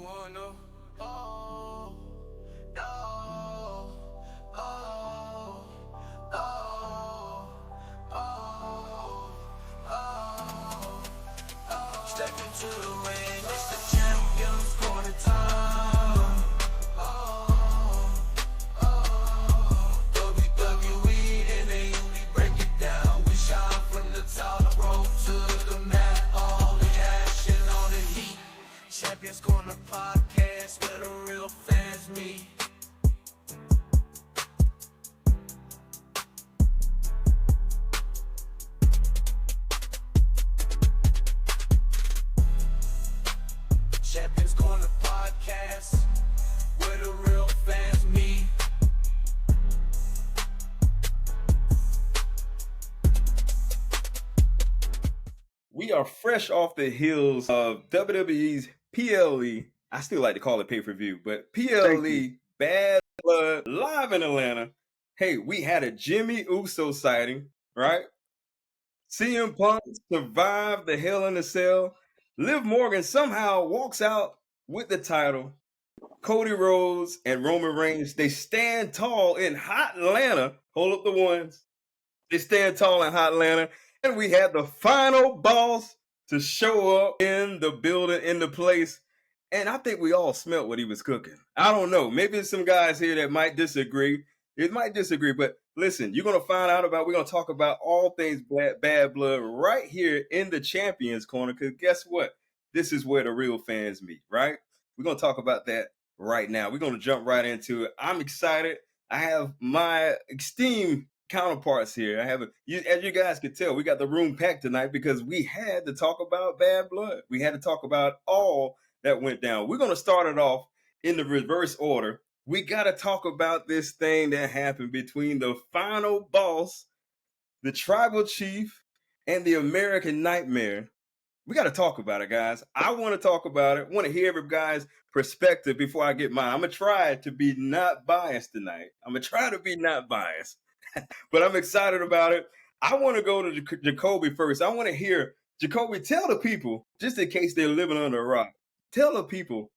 wanna know? Oh, no. Oh, oh, oh, oh, oh. Step into the ring, it's the champion's corner time. Oh, oh, WWE, and they only break it down. We shine from the top rope to the mat, all the action, all the heat. Champions Corner podcast where the real fans meet. Champions Corner podcast where the real fans meet. We are fresh off the heels of WWE's PLE. I still like to call it pay-per-view, but PLE Bad Blood live in Atlanta. Hey, we had a Jimmy Uso sighting, right? CM Punk survived the Hell in a Cell. Liv Morgan somehow walks out with the title. Cody Rhodes and Roman Reigns, they stand tall in hot Atlanta. Hold up the ones. They stand tall in hot Atlanta. And we had the final boss to show up in the building, in the place. And I think we all smelt what he was cooking. I don't know. Maybe there's some guys here that might disagree. It might disagree, but listen, you're going to find out we're going to talk about all things Bad Blood right here in the Champions Corner. Because guess what? This is where the real fans meet, right? We're going to talk about that right now. We're going to jump right into it. I'm excited. I have my esteemed counterparts here. As you guys can tell, we got the room packed tonight because we had to talk about Bad Blood. We had to talk about all that went down. We're going to start it off in the reverse order. We got to talk about this thing that happened between the final boss, the tribal chief, and the American Nightmare. We got to talk about it, guys. I want to talk about it. I want to hear every guy's perspective before I get mine. I'm going to try to be not biased tonight. But I'm excited about it. I want to go to Jacoby first. I want to hear, Jacoby, tell the people, just in case they're living under a rock, tell the people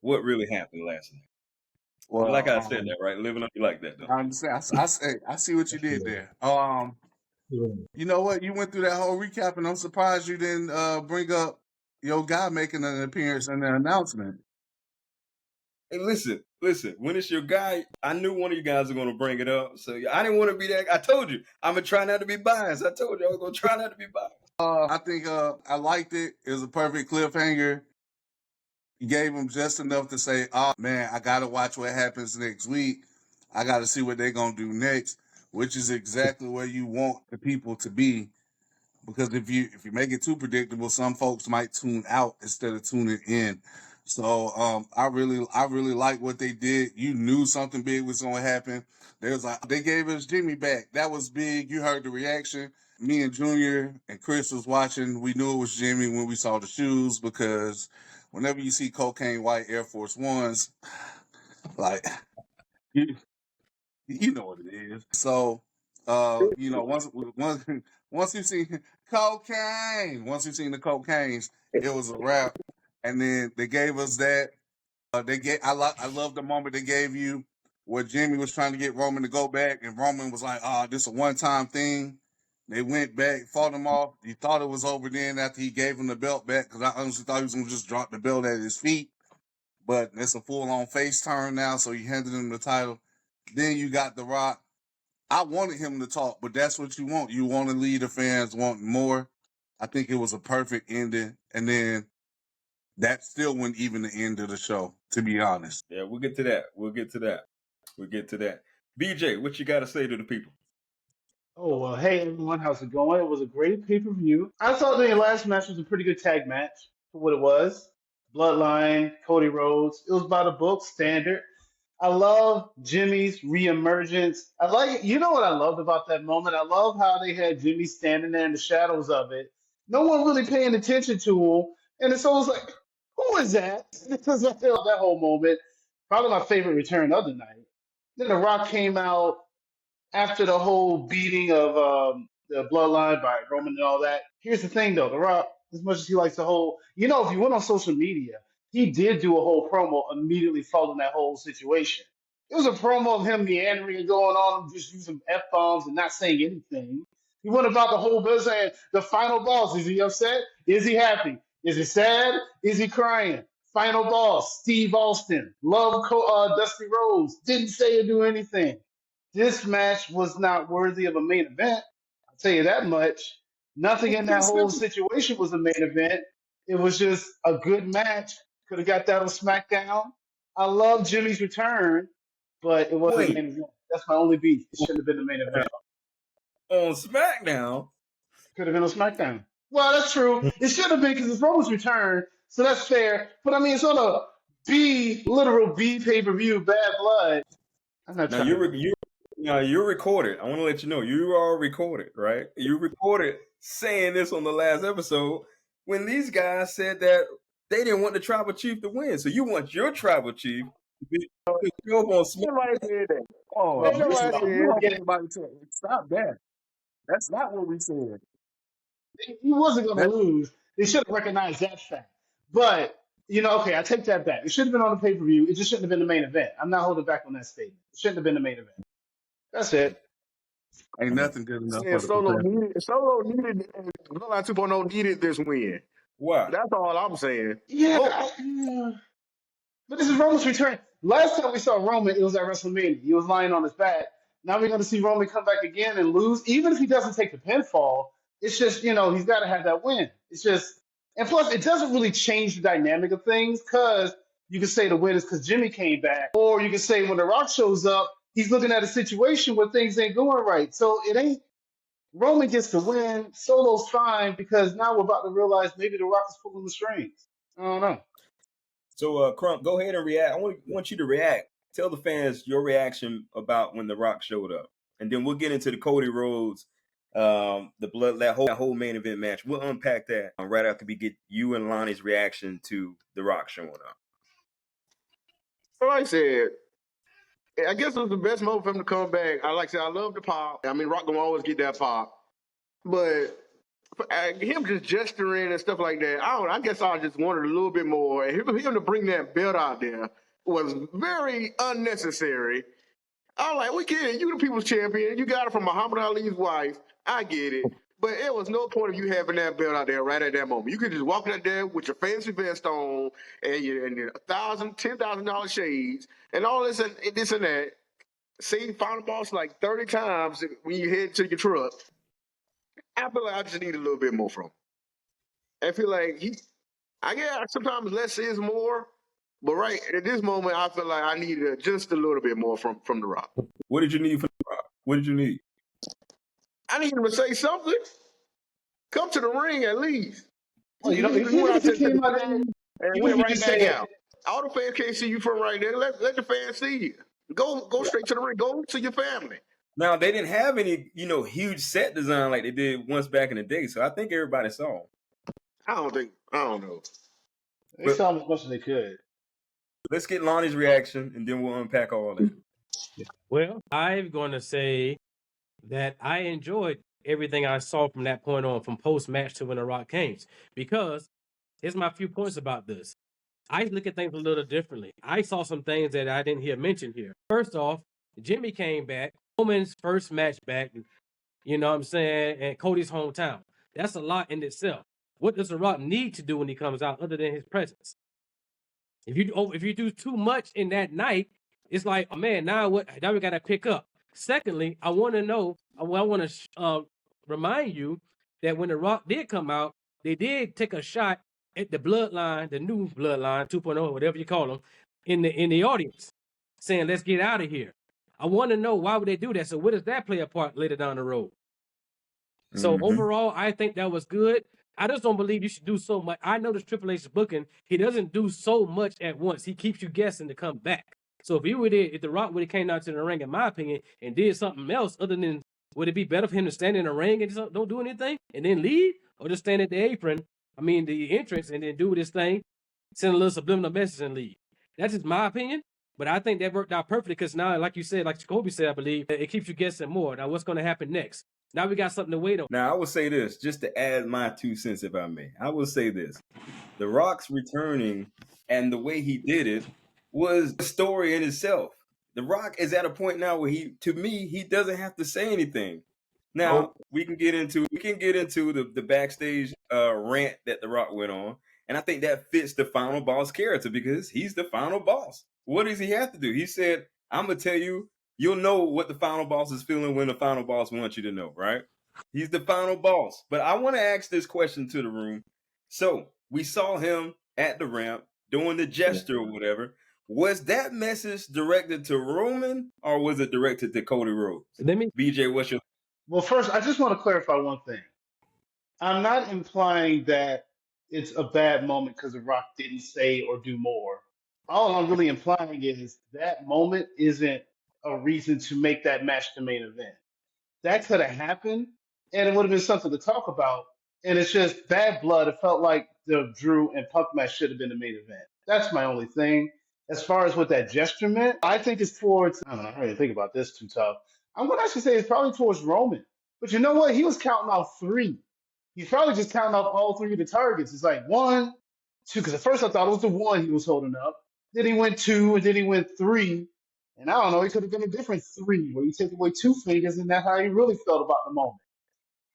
what really happened last night. Well, like I said that, right? Living under like that, though. I see what you did there. You know what? You went through that whole recap, and I'm surprised you didn't bring up your guy making an appearance in the announcement. Hey, listen. When it's your guy, I knew one of you guys were going to bring it up. So I didn't want to be that. I told you, I'm going to try not to be biased. I told you I was going to try not to be biased. I think I liked it. It was a perfect cliffhanger. You gave him just enough to say, oh, man, I got to watch what happens next week. I got to see what they're going to do next, which is exactly where you want the people to be. Because if you make it too predictable, some folks might tune out instead of tuning in. So I really like what they did. You knew something big was going to happen. They gave us Jimmy back. That was big. You heard the reaction. Me and Junior and Chris was watching. We knew it was Jimmy when we saw the shoes because whenever you see cocaine white Air Force Ones, like you know what it is. So once you see cocaine, once you seen the cocaines, it was a wrap. And then they gave us that. I love the moment they gave you where Jimmy was trying to get Roman to go back, and Roman was like, this is a one-time thing. They went back, fought him off. You thought it was over then after he gave him the belt back, because I honestly thought he was going to just drop the belt at his feet. But it's a full-on face turn now, so he handed him the title. Then you got The Rock. I wanted him to talk, but that's what you want. You want to lead the fans, want more. I think it was a perfect ending. And then that still wasn't even the end of the show, to be honest. Yeah, we'll get to that. BJ, what you got to say to the people? Oh, well, hey, everyone. How's it going? It was a great pay-per-view. I thought the last match was a pretty good tag match for what it was. Bloodline, Cody Rhodes. It was by the book, standard. I love Jimmy's reemergence. You know what I loved about that moment? I love how they had Jimmy standing there in the shadows of it. No one really paying attention to him. And it's always like, who is that? Because I feel that whole moment, probably my favorite return of the night. Then The Rock came out after the whole beating of the Bloodline by Roman and all that. Here's the thing, though. The Rock, as much as he likes the whole, if you went on social media, he did do a whole promo immediately following that whole situation. It was a promo of him meandering and going on, just using F bombs and not saying anything. He went about the whole business saying the final boss. Is he upset? Is he happy? Is he sad? Is he crying? Final boss, Steve Austin. Love Dusty Rhodes. Didn't say or do anything. This match was not worthy of a main event. I'll tell you that much. Nothing in that whole situation was a main event. It was just a good match. Could have got that on SmackDown. I love Jimmy's return, but it wasn't a main event. That's my only beef. It shouldn't have been the main event. On SmackDown? Could have been on SmackDown. Well, that's true. It should have been because it's Roman's return, so that's fair. But I mean, it's on a literal B pay-per-view, Bad Blood. I'm not Now trying. you're recorded. I want to let you know you are recorded, right? You recorded saying this on the last episode when these guys said that they didn't want the tribal chief to win. So you want your tribal chief to show up on SmackDown. Oh, Well, this is you want yeah, everybody to stop that. That's not what we said. he wasn't going to That lose. They should have recognized that fact. But, okay, I take that back. It should have been on the pay-per-view. It just shouldn't have been the main event. I'm not holding back on that statement. It shouldn't have been the main event. That's it. ain't nothing good enough Saying for the professional. Solo needed Bloodline 2.0 needed this win. Why? That's all I'm saying. Yeah, but this is Roman's return. Last time we saw Roman, it was at WrestleMania. He was lying on his back. Now we're going to see Roman come back again and lose. Even if he doesn't take the pinfall, it's just, he's got to have that win. It's just, and plus, it doesn't really change the dynamic of things because you can say the win is because Jimmy came back. Or you can say when The Rock shows up, he's looking at a situation where things ain't going right. So it ain't, Roman gets the win. Solo's fine because now we're about to realize maybe The Rock is pulling the strings. I don't know. So, Crump, go ahead and react. I want you to react. Tell the fans your reaction about when The Rock showed up, and then we'll get into the Cody Rhodes, that whole main event match. We'll unpack that right after we get you and Lonnie's reaction to The Rock showing up. Like I said, I guess it was the best moment for him to come back. I love the pop. I mean, Rock gonna always get that pop, but him just gesturing and stuff like that, I guess I just wanted a little bit more. And him to bring that belt out there was very unnecessary. I was like, we get it. You the people's champion. You got it from Muhammad Ali's wife. I get it. But it was no point of you having that belt out there right at that moment. You could just walk out there with your fancy vest on and your $1,000, $10,000 shades and all this and that. Say final boss like 30 times when you head to your truck. I feel like I just need a little bit more from him. I feel like I guess sometimes less is more, but right at this moment, I feel like I needed just a little bit more from The Rock. What did you need from The Rock? What did you need? I need him to say something. Come to the ring at least. Well, You went out if he to the came out ring and even went if he right just back said, out. All the fans can't see you from right there. Let the fans see you. Go straight to the ring. Go to your family. Now, they didn't have any, huge set design like they did once back in the day, so I think everybody saw them. I don't know. they saw him as much as they could. Let's get Lonnie's reaction, and then we'll unpack all that. Well, I'm going to say that I enjoyed everything I saw from that point on, from post-match to when The Rock came, because here's my few points about this. I look at things a little differently. I saw some things that I didn't hear mentioned here. First off, Jimmy came back, Roman's first match back, you know what I'm saying, and Cody's hometown. That's a lot in itself. What does The Rock need to do when he comes out other than his presence? If you do too much in that night, it's like, oh man, now we got to pick up. Secondly, I want to know, I want to remind you that when The Rock did come out, they did take a shot at the Bloodline, the new Bloodline 2.0, whatever you call them, in the audience, saying, let's get out of here. I want to know, why would they do that? So where does that play a part later down the road? So overall, I think that was good. I just don't believe you should do so much. I noticed Triple H's booking, he doesn't do so much at once. He keeps you guessing to come back. So if The Rock would have came out to the ring, in my opinion, and did something else other than, would it be better for him to stand in the ring and just don't do anything and then leave? Or just stand at the apron, the entrance, and then do this thing, send a little subliminal message and leave? That's just my opinion. But I think that worked out perfectly because now, like you said, like Jacoby said, I believe, it keeps you guessing more. Now, what's going to happen next? Now we got something to wait on. Now, I will say this, just to add my 2 cents, if I may. I will say this. The Rock's returning and the way he did it was a story in itself. The Rock is at a point now where to me, he doesn't have to say anything. Now, we can get into the backstage rant that The Rock went on, and I think that fits the final boss character because he's the final boss. What does he have to do? He said, I'm going to tell you, you'll know what the final boss is feeling when the final boss wants you to know, right? He's the final boss. But I want to ask this question to the room. So, we saw him at the ramp doing the gesture or whatever. Was that message directed to Roman or was it directed to Cody Rhodes? BJ, what's your... Well, first, I just want to clarify one thing. I'm not implying that it's a bad moment because The Rock didn't say or do more. All I'm really implying is that moment isn't a reason to make that match the main event. That could have happened, and it would have been something to talk about. And it's just Bad Blood. It felt like the Drew and Punk match should have been the main event. That's my only thing. As far as what that gesture meant, I think it's towards, I don't know, I didn't think about this too tough. I'm going to actually say it's probably towards Roman. But you know what? He was counting off 3. He's probably just counting off all 3 of the targets. It's like 1, 2, because at first I thought it was the 1 he was holding up. Then he went 2, and then he went 3. And I don't know, it could have been a different 3 where you take away 2 fingers, and that's how he really felt about the moment.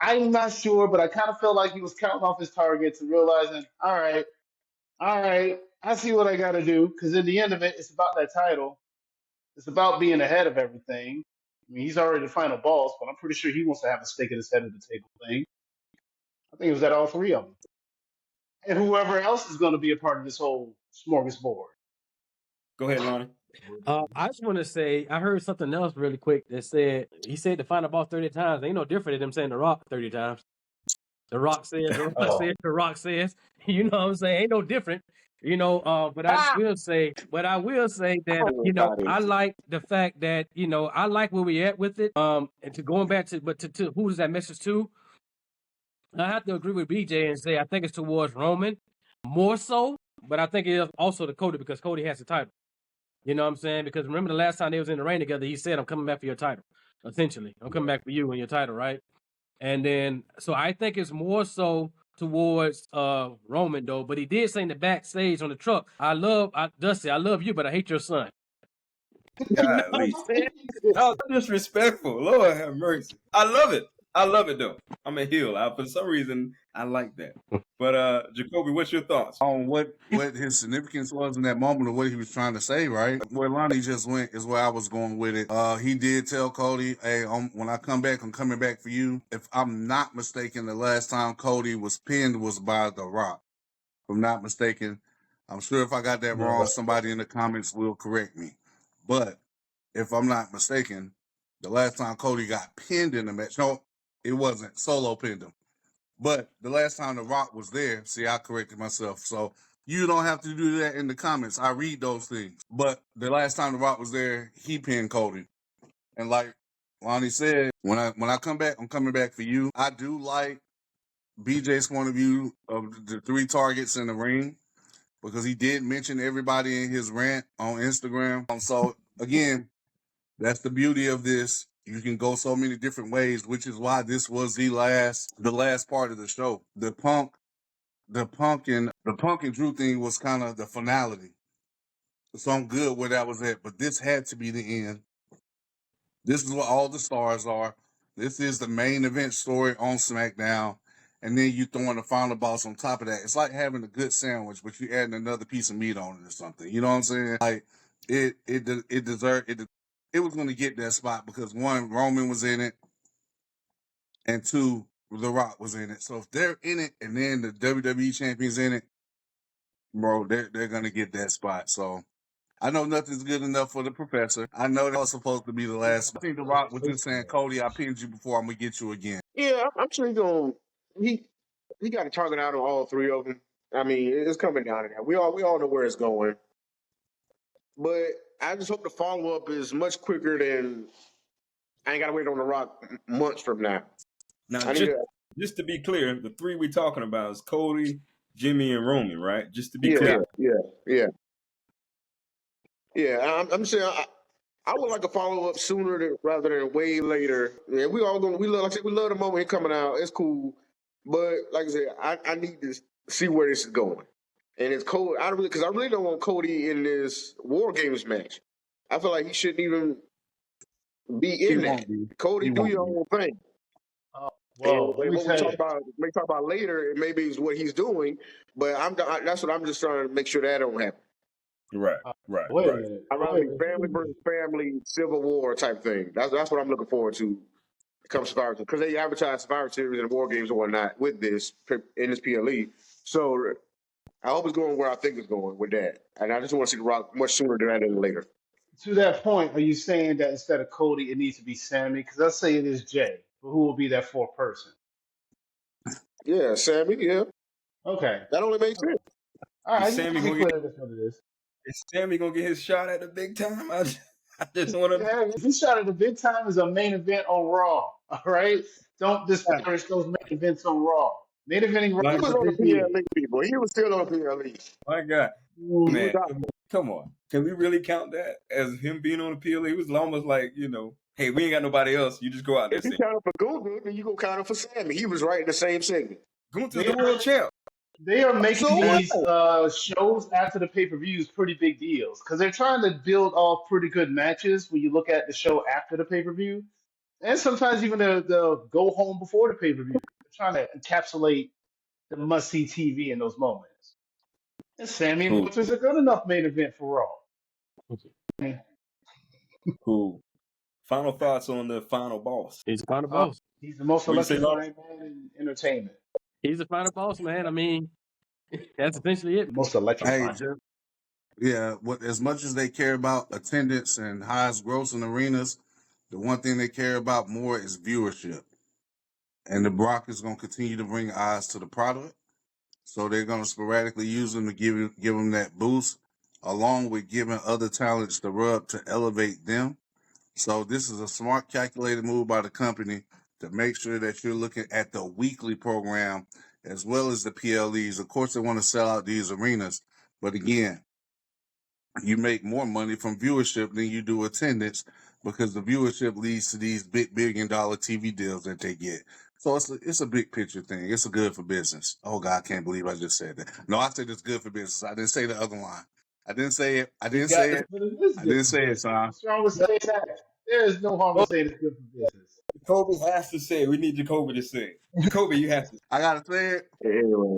I'm not sure, but I kind of felt like he was counting off his targets and realizing, all right, I see what I got to do. Because in the end of it, it's about that title. It's about being ahead of everything. I mean, he's already the final boss, but I'm pretty sure he wants to have a stake in his head at the table thing. I think it was at all 3 of them. And whoever else is going to be a part of this whole smorgasbord. Go ahead, Lonnie. I just want to say, I heard something else really quick that said, he said the final boss 30 times. Ain't no different than him saying The Rock 30 times. The Rock says, The Rock says, you know what I'm saying? Ain't no different. You know, but I will say that, you know, I like the fact that, you know, I like where we at with it. And to going back to who is that message to? I have to agree with BJ and say I think it's towards Roman more so, but I think it is also to Cody because Cody has the title. You know what I'm saying? Because remember the last time they was in the ring together, he said, I'm coming back for your title. Essentially, I'm coming back for you and your title, right? And then, so I think it's more so towards Roman though, but he did say in the backstage on the truck, Dusty, I love you, but I hate your son. Golly. Oh, disrespectful. Lord have mercy. I love it though. I'm a heel. For some reason, I like that. But Jacoby, what's your thoughts on what his significance was in that moment or what he was trying to say? Right, where Lonnie just went is where I was going with it. He did tell Cody, "Hey, when I come back, I'm coming back for you." If I'm not mistaken, the last time Cody was pinned was by The Rock. If I'm not mistaken, I'm sure if I got that wrong, somebody in the comments will correct me. But if I'm not mistaken, the last time Cody got pinned in the match, no, it wasn't. Solo pinned him. But the last time The Rock was there, see, I corrected myself. So you don't have to do that in the comments. I read those things. But the last time The Rock was there, he pinned Cody. And like Lonnie said, when I come back, I'm coming back for you. I do like BJ's point of view of the 3 targets in the ring because he did mention everybody in his rant on Instagram. So again, that's the beauty of this. You can go so many different ways, which is why this was the last part of the show. The Punk and Drew thing was kind of the finality. So I'm good where that was at, but this had to be the end. This is what all the stars are. This is the main event story on SmackDown. And then you throwing the final boss on top of that. It's like having a good sandwich, but you adding another piece of meat on it or something. You know what I'm saying? Like it deserved it. It was going to get that spot because 1, Roman was in it, and 2, The Rock was in it. So if they're in it and then the WWE champion's in it, bro, they're going to get that spot. So I know nothing's good enough for the professor. I know that was supposed to be the last spot. I think The Rock was just saying, Cody, I pinned you before. I'm going to get you again. Yeah, I'm sure he got a target out on all 3 of them. I mean, it's coming down to that. We all know where it's going. But I just hope the follow-up is much quicker than I ain't got to wait on The Rock months from now. Now, just to be clear, the 3 we're talking about is Cody, Jimmy, and Roman, right? Just to be clear. Yeah. I'm saying I would like a follow up sooner rather than way later. Yeah, we love, like I said, we love the moment he coming out. It's cool, but like I said, I need to see where this is going. And it's Cody. I really don't want Cody in this War Games match. I feel like he shouldn't even be He in that. won't be. Cody, He do won't your be. own thing. And Well, let me what we tell talk you. about, later, it maybe is what he's doing. But that's what I'm just trying to make sure that don't happen. Right, Uh, right, wait a right. minute. I'd rather Wait be a family minute. versus family, civil war type thing. That's what I'm looking forward to. Come Survivor, because they advertise Survivor Series and War Games and whatnot with this in this PLE. So I hope it's going where I think it's going with that. And I just want to see The Rock much sooner than later. To that point, are you saying that instead of Cody, it needs to be Sammy? Because let's say it is Jay, but who will be that fourth person? Yeah, Sammy. Yeah, Okay. that only makes sense. All Is right, you Sammy make it gonna get? clear that's what it is. Is Sammy gonna get his shot at the big time? I just want to. Yeah, if he shot at the big time is a main event on Raw. All right, don't disparage those main events on Raw. Main eventing Raw He My, is was a on the big deal. PLE, people. He was still on the PLE. my God, He was man, out. come on. Can we really count that as him being on the PLE? It was almost like, hey, we ain't got nobody else. You just go out there If you saying, count it for Gunther, then you go count it for Sammy. He was right in the same segment. Gunther's They the world champ. they are making So what? these shows after the pay per views pretty big deals because they're trying to build off pretty good matches when you look at the show after the pay per view, and sometimes even the go home before the pay per view. They're trying to encapsulate the must see TV in those moments. And Sammy and Cool, Gunther's a good enough main event for Raw. cool. Final thoughts on the final boss. He's the final Uh, boss. he's the most What you say, Lord? electrifying man in entertainment. He's the final boss, man. I mean, that's essentially it. The most Hey, electrifying. just yeah. What as much as they care about attendance and highest gross in arenas, the one thing they care about more is viewership. And the Brock is going to continue to bring eyes to the product. So they're going to sporadically use them to give them that boost, along with giving other talents the rub to elevate them. So this is a smart, calculated move by the company to make sure that you're looking at the weekly program as well as the PLEs. Of course, they want to sell out these arenas, but again, you make more money from viewership than you do attendance because the viewership leads to these big billion-dollar TV deals that they get. So it's a big picture thing. It's a good for business. Oh God, I can't believe I just said that. No, I said it's good for business. I didn't say the other line. I didn't say it. I He's didn't got say this. it. But it is I good didn't for say it, business. son. What's wrong with saying that? There is no harm in Oh, saying it's good for business. Jacoby has to say. We need Jacoby to say. Jacoby, you have to. I gotta say it. Anyway,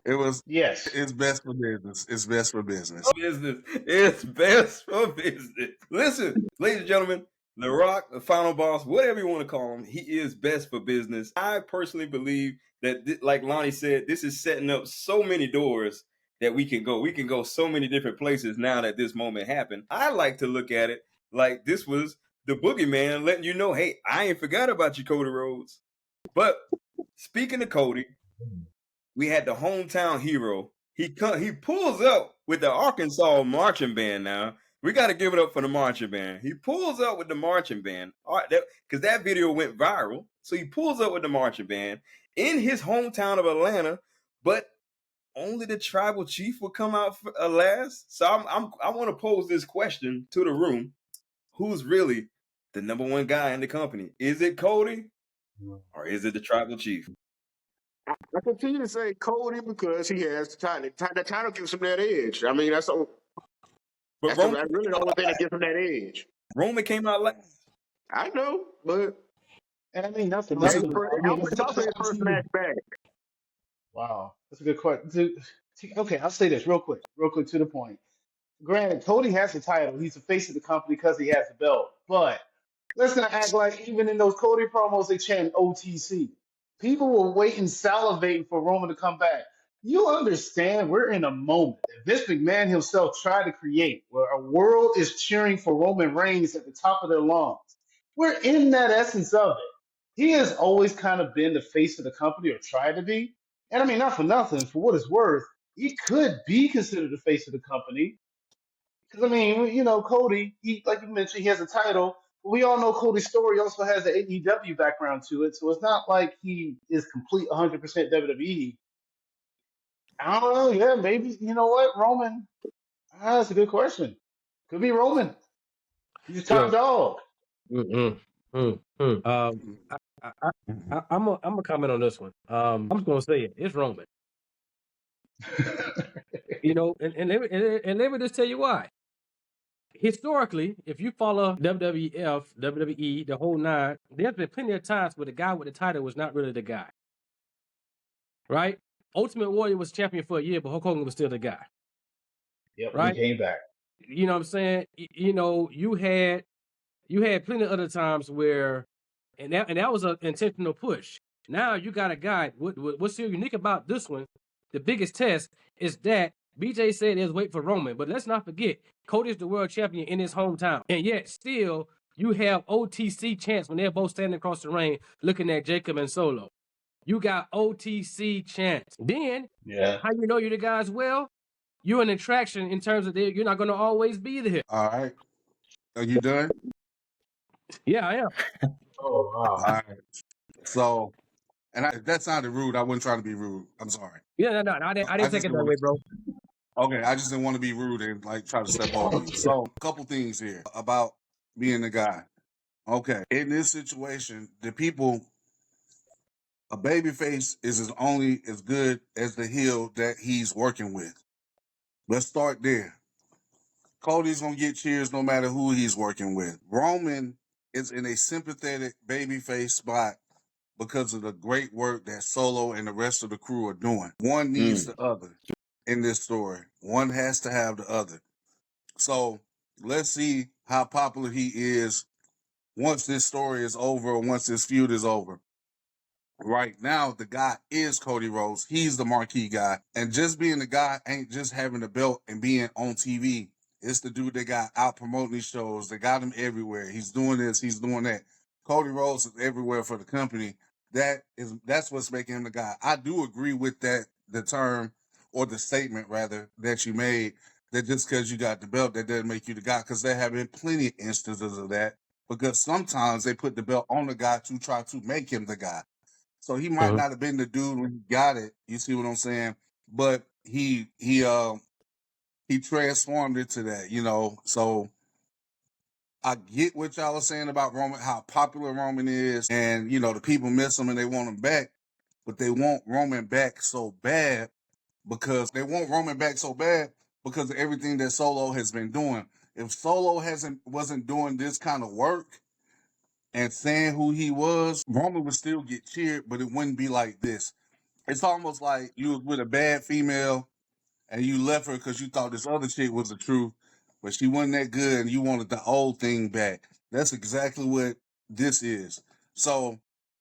Yes. It's best for business. It's best for business. Business. It's best for business. Listen, ladies and gentlemen, The Rock, the final boss, whatever you want to call him, he is best for business. I personally believe that, like Lonnie said, this is setting up so many doors that we can go. We can go so many different places now that this moment happened. I like to look at it like this was the boogeyman letting you know, hey, I ain't forgot about you, Cody Rhodes. But speaking of Cody, we had the hometown hero. He pulls up with the Arkansas marching band. Now we got to give it up for the marching band. He pulls up with the marching band, because that video went viral. So he pulls up with the marching band in his hometown of Atlanta, but only the tribal chief will come out last. So I want to pose this question to the room: who's really the number one guy in the company? Is it Cody or is it the tribal chief? I continue to say Cody because he has the title. The title gives him that edge. I mean, that's But really the only thing that gives him that edge. Roman came out last. I know, but And I mean, not for Listen, nothing. I mean, as it's much also as his I first see, match back. wow, that's a good question. Okay, I'll say this real quick to the point. Granted, Cody has the title. He's the face of the company because he has the belt. But let's not act like even in those Cody promos, they chant OTC. People were waiting, salivating for Roman to come back. You understand, we're in a moment that Vince McMahon himself tried to create where a world is cheering for Roman Reigns at the top of their lungs. We're in that essence of it. He has always kind of been the face of the company or tried to be. And I mean, not for nothing, for what it's worth, he could be considered the face of the company because I mean, Cody, he like you mentioned, he has a title. We all know Cody's story also has the AEW background to it, so it's not like he is complete 100% WWE. I don't know. Yeah, maybe you know what, Roman. That's a good question. Could be Roman. He's top dog. Mm-mm. Mm-mm. I'm gonna comment on this one. I'm just gonna say it. It's Roman. And let me just tell you why. Historically, if you follow WWF, WWE, the whole nine, there's been plenty of times where the guy with the title was not really the guy, right? Ultimate Warrior was champion for a year, but Hulk Hogan was still the guy, Yep, right? he came back. You know what I'm saying? You had plenty of other times where, and that was an intentional push. Now you got a guy. What's so unique about this one? The biggest test is that BJ said there's wait for Roman, but let's not forget Cody's the world champion in his hometown, and yet still you have OTC chance when they're both standing across the ring looking at Jacob and Solo. You got OTC chance. Then how you know you're the guy as well? You're an attraction in terms of you're not going to always be there. All right. Are you done? Yeah, I am. Oh wow. All right. So, if that sounded rude, I wasn't trying to be rude. I'm sorry. Yeah, no, I didn't take just it that way, bro. Okay, I just didn't want to be rude and like try to step over you. So, a couple things here about being the guy. Okay, in this situation, a babyface is only as good as the heel that he's working with. Let's start there. Cody's gonna get cheers no matter who he's working with. Roman is in a sympathetic babyface spot because of the great work that Solo and the rest of the crew are doing. One needs the other in this story. One has to have the other. So let's see how popular he is once this story is over or once this feud is over. Right now, the guy is Cody Rhodes. He's the marquee guy. And just being the guy ain't just having the belt and being on TV. It's the dude that got out promoting these shows. They got him everywhere. He's doing this. He's doing that. Cody Rhodes is everywhere for the company. That's what's making him the guy. I do agree with that, the term or the statement rather that you made, that just because you got the belt, that doesn't make you the guy, because there have been plenty of instances of that, because sometimes they put the belt on the guy to try to make him the guy. So he might not have been the dude when he got it. You see what I'm saying? But he transformed it to that, So I get what y'all are saying about Roman, how popular Roman is, and the people miss him and they want him back, but they want Roman back so bad because of everything that Solo has been doing. If Solo wasn't doing this kind of work and saying who he was, Roman would still get cheered, but it wouldn't be like this. It's almost like you was with a bad female and you left her because you thought this other chick was the truth, but she wasn't that good and you wanted the old thing back. That's exactly what this is. So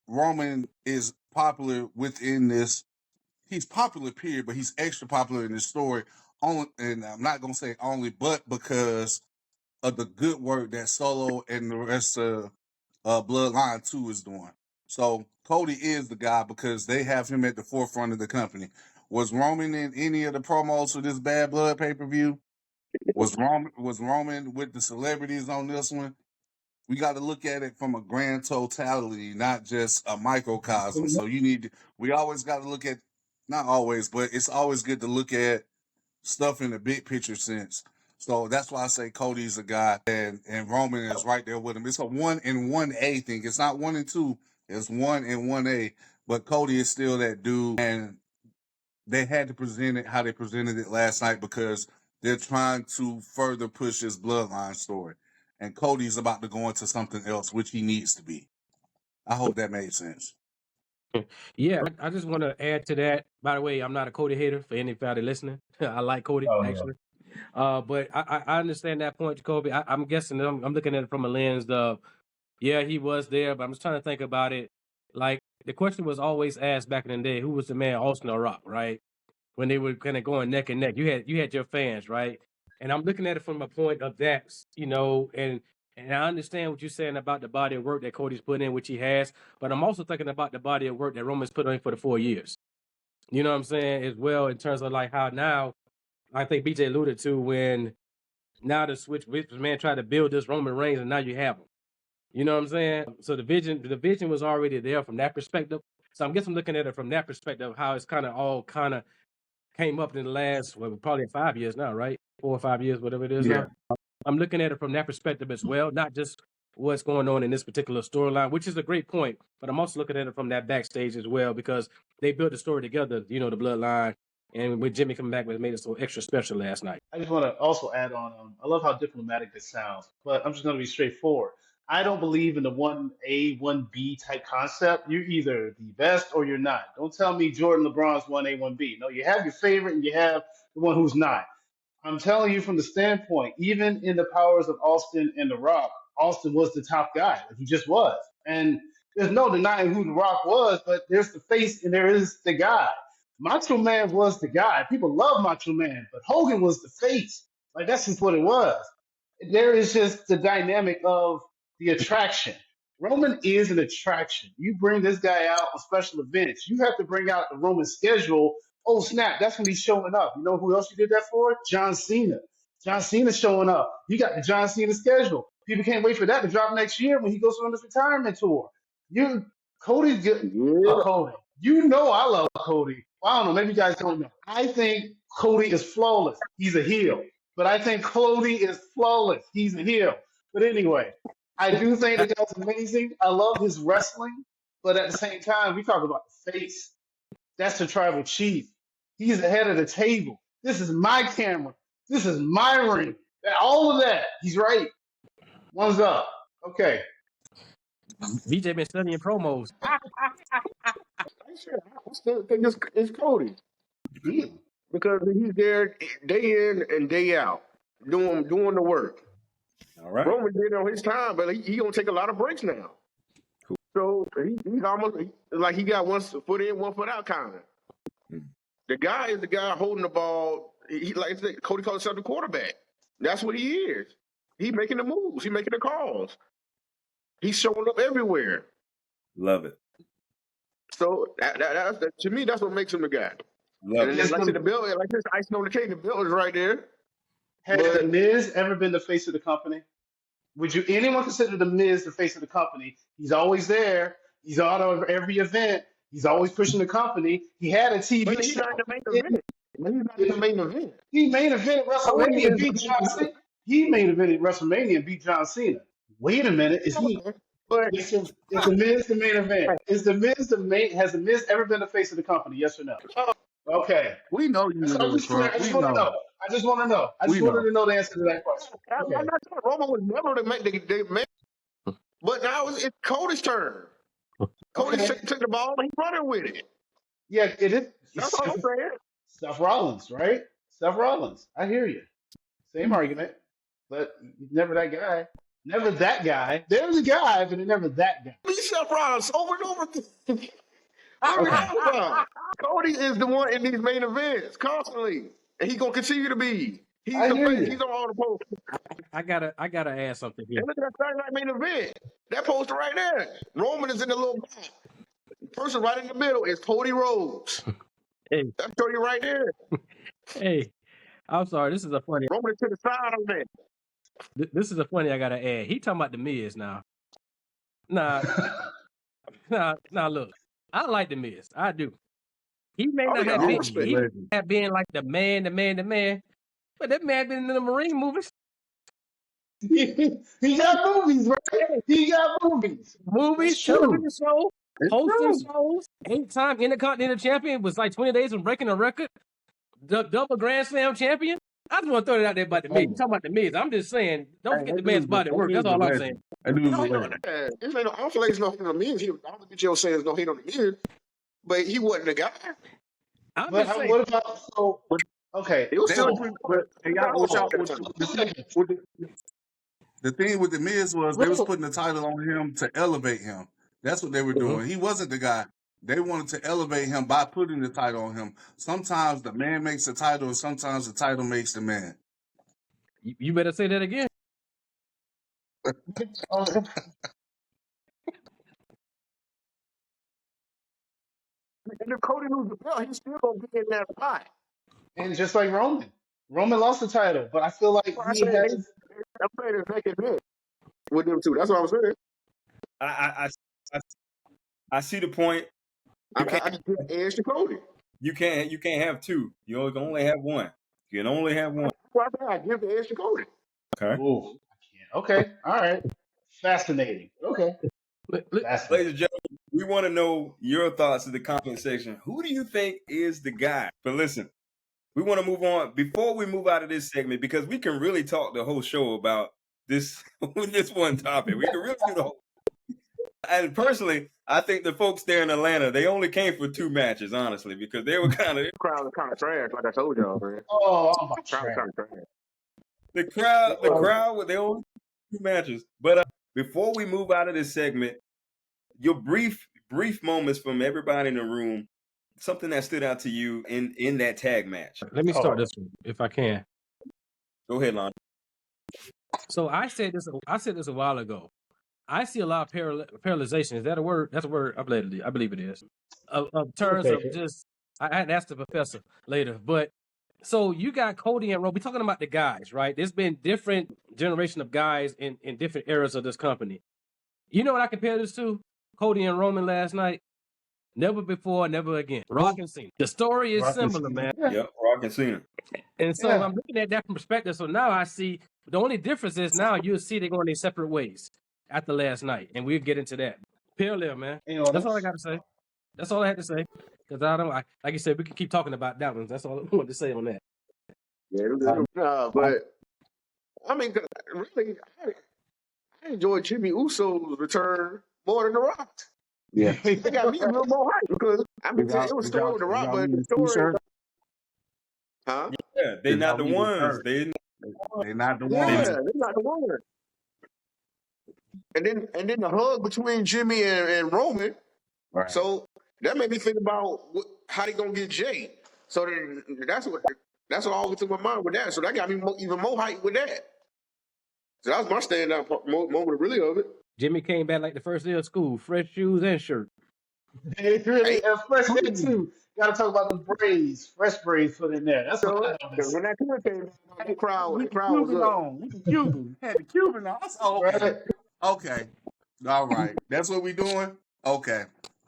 Roman is popular within this. He's popular, period, but he's extra popular in this story. And I'm not going to say only, but because of the good work that Solo and the rest of Bloodline 2 is doing. So Cody is the guy because they have him at the forefront of the company. Was Roman in any of the promos for this Bad Blood pay-per-view? Was Roman with the celebrities on this one? We got to look at it from a grand totality, not just a microcosm. So we always got to look at, not always, but it's always good to look at stuff in the big picture sense. So that's why I say Cody's a guy, and Roman is right there with him. It's a 1 and 1A thing. It's not 1 and 2. It's 1 and 1A. But Cody is still that dude, and they had to present it how they presented it last night because they're trying to further push this Bloodline story. And Cody's about to go into something else, which he needs to be. I hope that made sense. Yeah, I just want to add to that. By the way, I'm not a Cody hater for anybody listening. I like Cody, actually. But I understand that point, Jacoby. I'm guessing I'm looking at it from a lens of, yeah, he was there, but I'm just trying to think about it. Like, the question was always asked back in the day, who was the man, Austin or Rock, right? When they were kind of going neck and neck. You had your fans, right? And I'm looking at it from a point of that, and I understand what you're saying about the body of work that Cody's put in, which he has, but I'm also thinking about the body of work that Roman's put in for the 4 years. You know what I'm saying? As well, in terms of like how now, I think BJ alluded to when now the switch man tried to build this Roman Reigns and now you have him. You know what I'm saying? So the vision was already there from that perspective. So I guess I'm looking at it from that perspective, how it's kind of came up in the last, probably 5 years now, right? 4 or 5 years, whatever it is now. I'm looking at it from that perspective as well, not just what's going on in this particular storyline, which is a great point. But I'm also looking at it from that backstage as well because they built the story together. The Bloodline, and with Jimmy coming back, it made it so extra special last night. I just want to also add on. I love how diplomatic this sounds, but I'm just going to be straightforward. I don't believe in the 1A, 1B type concept. You're either the best or you're not. Don't tell me Jordan LeBron's 1A, 1B. No, you have your favorite and you have the one who's not. I'm telling you from the standpoint, even in the powers of Austin and The Rock, Austin was the top guy. Like he just was. And there's no denying who The Rock was, but there's the face and there is the guy. Macho Man was the guy. People love Macho Man, but Hogan was the face. Like that's just what it was. There is just the dynamic of the attraction. Roman is an attraction. You bring this guy out on special events. You have to bring out the Roman schedule. Oh snap, that's when he's showing up. You know who else you did that for? John Cena. John Cena's showing up. You got the John Cena schedule. People can't wait for that to drop next year when he goes on his retirement tour. Cody's good. Yeah. Cody. You know I love Cody. Well, I don't know. Maybe you guys don't know. I think Cody is flawless. He's a heel. But I think Cody is flawless. He's a heel. But anyway, I do think that that's amazing. I love his wrestling. But at the same time, we talk about the face. That's the tribal chief. He's the head of the table. This is my camera. This is my ring. All of that. He's right. One's up. Okay. BJ been studying promos. I still think it's Cody because he's there day in and day out doing the work. All right. Roman did it on his time, but he gonna take a lot of breaks now. Cool. So he's almost like he got one foot in, one foot out kind of. The guy is the guy holding the ball. He like I said, Cody calls himself the quarterback. That's what he is. He's making the moves. He's making the calls. He's showing up everywhere. Love it. So that's to me, that's what makes him the guy. Love And it. then, like I said, the belt, like this icing on the cake, the belt is right there. Has The Miz ever been the face of the company? Would anyone consider The Miz the face of the company? He's always there. He's out of every event. He's always pushing the company. He had a TV But he's show. not the main event. He's not the main event. He main evented WrestleMania and beat John Cena. He main evented WrestleMania and beat John Cena. Wait a minute. Is the Miz the main event? Has The Miz ever been the face of the company? Yes or no? Okay. We know you. I just want to know. I just wanted to know the answer to that question. Okay. I'm not sure. Roman was never the man. But now it's Cody's turn. Cody took the ball and he's running with it. Yeah, it is. That's all I'm saying. Seth Rollins, right? Seth Rollins. I hear you. Same argument, but never that guy. Never that guy. There's a guy, but never that guy. Be Seth Rollins over and over. What are we talking about? Cody is the one in these main events constantly, and he's gonna continue to be. He's the face. He's on all the posters. I gotta add something here. And look at that Saturday Night Main Event. That poster right there. Roman is in the little box. The person right in the middle is Cody Rhodes. Hey. I'll show you right there. Hey, I'm sorry. This is a funny. Roman is to the side of that. This is a funny. I gotta add. He talking about the Miz now. Nah. Look, I like the Miz. I do. He may not have been like the man, but that man been in the Marine movies. He got movies, right? He got movies. Movies, television shows, hosting shows, 8-time Intercontinental Champion, was like 20 days from breaking a record. Double Grand Slam champion. I just want to throw it out there about the Miz. You talking about the Miz. I'm just saying, don't forget the man's body work. That's all I'm saying. I don't feel like it's no hate on the Miz. I don't think Joe saying there's no hate on the Miz, but he wasn't the guy. But what about okay? It was still. The thing with the Miz was they was putting the title on him to elevate him. That's what they were doing. He wasn't the guy. They wanted to elevate him by putting the title on him. Sometimes the man makes the title, and sometimes the title makes the man. You better say that again. And if Cody loses the belt, he's still gonna be in that spot. And just like Roman lost the title, but I feel like I'm saying it's making it with them too. That's what I'm saying. I see the point. I just give the edge to Cody. You can't have two. You can only have one. You can only have one. That's why I give the edge to Cody. Okay. Ooh, I can't. Okay, all right. Fascinating. Okay, Ladies fascinating. and gentlemen, we want to know your thoughts in the comment section. Who do you think is the guy? But listen, we want to move on before we move out of this segment because we can really talk the whole show about this this one topic. We can really do the whole. And personally, I think the folks there in Atlanta, they only came for 2 matches, honestly, because they were kind of Crowd is kind of trash, like I told y'all, man. Oh, I'm about Crowd is trash. kind of trash. the crowd, they only 2 matches. But before we move out of this segment, your brief moments from everybody in the room, something that stood out to you in that tag match. Let me start this one, if I can. Go ahead, Lon. So I said this a while ago. I see a lot of paralyzation. Is that a word? That's a word. I believe it is. Of terms of just, I had to ask the professor later. But so you got Cody and Roman. We're talking about the guys, right? There's been different generation of guys in different eras of this company. You know what I compare this to? Cody and Roman last night. Never before, never again. Rock and Cena. The story is Rock and similar, Cena. man. Yep, Rock and Cena. And so Yeah. I'm looking at that from perspective. So now I see the only difference is now you'll see they're going their separate ways after last night. And we'll get into that. Parallel, man. You know, That's all I got to say. That's all I had to say. Because like you said, we can keep talking about that one. That's all I wanted to say on that. Yeah, but I mean, really, I enjoyed Jimmy Uso's return more than The Rock. Yeah. They got me a little more hype because I mean, it was a story with The Rock, but the story, huh? Yeah, they not the ones. They not the Yeah, ones. they're not the one. And then the hug between Jimmy and Roman. Right. So that made me think about how they gonna get Jay. So that's what always took my mind with that. So that got me even more hype with that. So that was my standout moment, really, of it. Jimmy came back like the first day of school, fresh shoes and shirt. It really, fresh hair too. Got to talk about the braids, fresh braids put in there. That's So what I when that came, the crowd was Cuban up. on. With the Cuban. Had the Cuban on. Oh, okay. Right? Okay. All right. That's what we doing? Okay.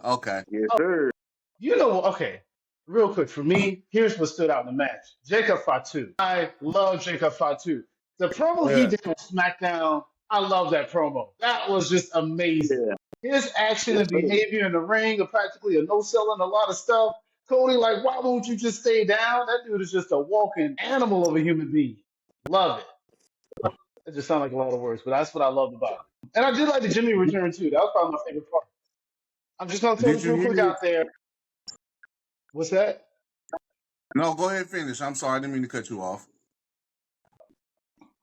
Okay. Yes, sir. You know, okay, real quick for me, here's what stood out in the match. Jacob Fatu. I love Jacob Fatu. The promo he did on SmackDown, I love that promo. That was just amazing. His action and behavior in the ring are practically a no-selling a lot of stuff. Cody, like, why won't you just stay down? That dude is just a walking animal of a human being. Love it. It just sounds like a lot of words, but that's what I loved about it. And I did like the Jimmy return, too. That was probably my favorite part. I'm just going to throw this real quick out there. What's that? No, go ahead and finish. I'm sorry. I didn't mean to cut you off.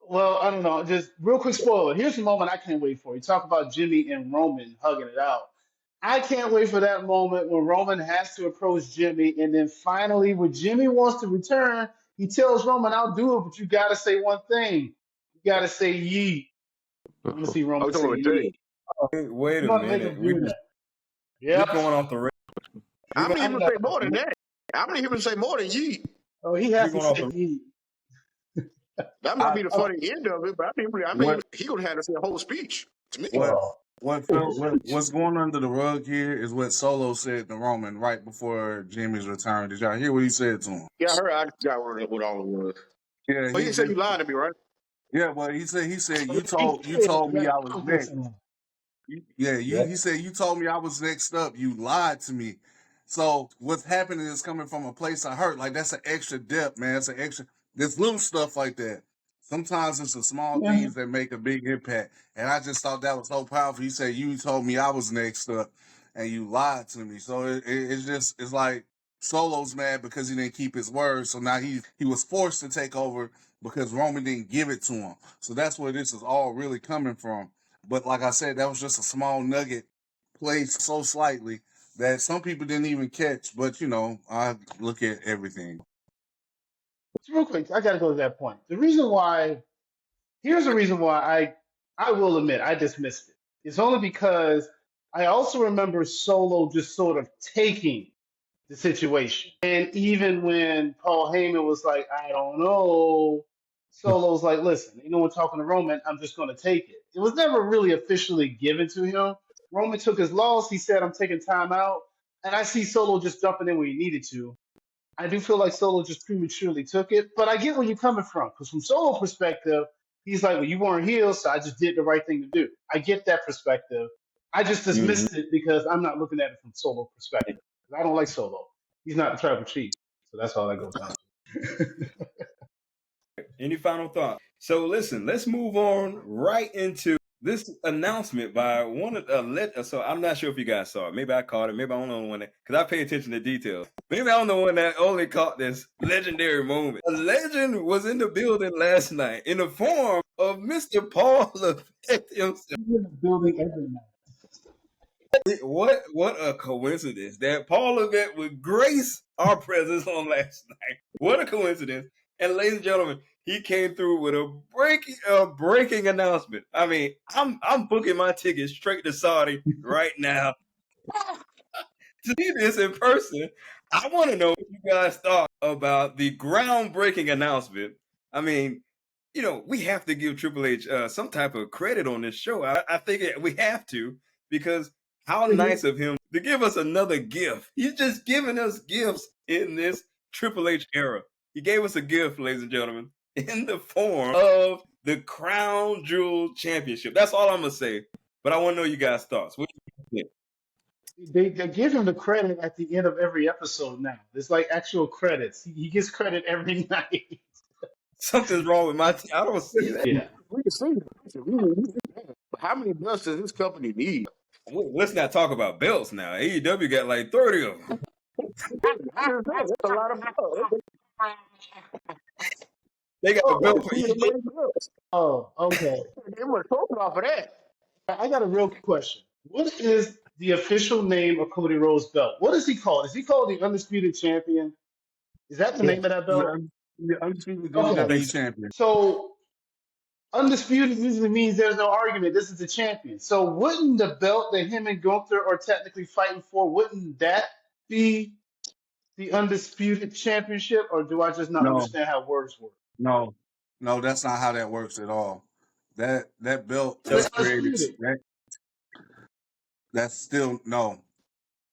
Well, I don't know. Just real quick spoiler. Here's the moment I can't wait for. You talk about Jimmy and Roman hugging it out. I can't wait for that moment when Roman has to approach Jimmy, and then finally, when Jimmy wants to return, he tells Roman, "I'll do it, but you got to say one thing. You got to say yeet." I want to see Roman say yeet. Wait a minute. Yeah. We're going off the rails. I'm gonna even say more than that. I'm gonna even say more than yeet. Oh, he has to say yeet. That might be the funny end of it, but I mean, he gonna have to say a whole speech to me. What's going under the rug here is what Solo said to Roman right before Jimmy's return. Did y'all hear what he said to him? Yeah, I heard. I got what all it was. Yeah, but he said you lied to me, right? Yeah, well, he said you told me I was next. Yeah, he said you told me I was next up. You lied to me. So what's happening is coming from a place I hurt. Like, that's an extra depth, man. It's an extra. There's little stuff like that. Sometimes it's the small things that make a big impact. And I just thought that was so powerful. He said you told me I was next up, and you lied to me. So it's like Solo's mad because he didn't keep his word. So now he was forced to take over because Roman didn't give it to him. So that's where this is all really coming from. But like I said, that was just a small nugget placed so slightly that some people didn't even catch. But, I look at everything. Real quick, I got to go to that point. Here's the reason why I will admit I dismissed it. It's only because I also remember Solo just sort of taking the situation. And even when Paul Heyman was like, I don't know, Solo's like, listen, we're talking to Roman, I'm just going to take it. It was never really officially given to him. Roman took his loss. He said, I'm taking time out. And I see Solo just jumping in where he needed to. I do feel like Solo just prematurely took it, but I get where you're coming from. Because from Solo perspective, He's like, well, you weren't healed, so I just did the right thing to do. I get that perspective. I just Mhm. dismissed it because I'm not looking at it from Solo perspective. I don't like Solo. He's not the tribal chief, so that's all that goes down to. Any final thoughts? So listen, let's move on right into this announcement by one of so I'm not sure if you guys saw it. Maybe I caught it. Maybe I'm the only one that, because I pay attention to details. Maybe I'm the one that only caught this legendary moment. A legend was in the building last night in the form of Mr. Paul Levesque himself. He's in the building every night. What a coincidence that Paul Levesque would grace our presence on last night. What a coincidence. And ladies and gentlemen, he came through with a breaking announcement. I mean, I'm booking my ticket straight to Saudi right now to see this in person. I want to know what you guys thought about the groundbreaking announcement. I mean, we have to give Triple H some type of credit on this show. I think we have to, because how nice of him to give us another gift. He's just giving us gifts in this Triple H era. He gave us a gift, ladies and gentlemen, in the form of the Crown Jewel Championship. That's all I'm going to say. But I want to know you guys' thoughts. What do you think? They give him the credit at the end of every episode now. There's like actual credits. He gets credit every night. Something's wrong with my I don't see that. Yeah. We can see that. How many belts does this company need? Let's not talk about belts now. AEW got like 30 of them. That's a lot of belts. They got a belt for Too each. many belts. Oh, okay. They were talking off of that. I got a real question. What is the official name of Cody Rhodes' belt? What is he called? Is he called the Undisputed Champion? Is that the name of that belt? The undisputed Okay. WWE champion. So undisputed usually means there's no argument. This is the champion. So wouldn't the belt that him and Gunther are technically fighting for, wouldn't that be the undisputed championship? Or do I just not No. understand how words work? No, that's not how that works at all. That belt It's is created. undisputed. That's still no.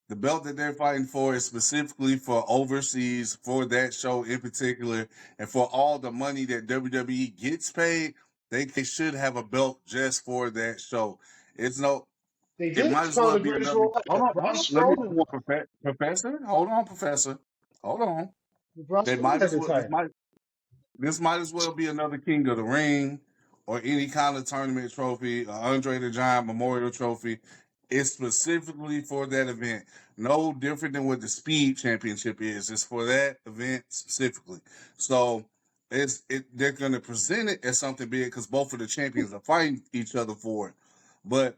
The belt that they're fighting for is specifically for overseas, for that show in particular, and for all the money that WWE gets paid. They should have a belt just for that show. It's no. They It did might as call well the be greatest another. role ever. Braun Let me, Strowman won. Professor. Hold on, Professor. Hold on. Braun They Strowman might has as the well. title. This might as well be another King of the Ring or any kind of tournament trophy, Andre the Giant Memorial Trophy. It's specifically for that event. No different than what the Speed Championship is. It's for that event specifically. So they're going to present it as something big because both of the champions are fighting each other for it. But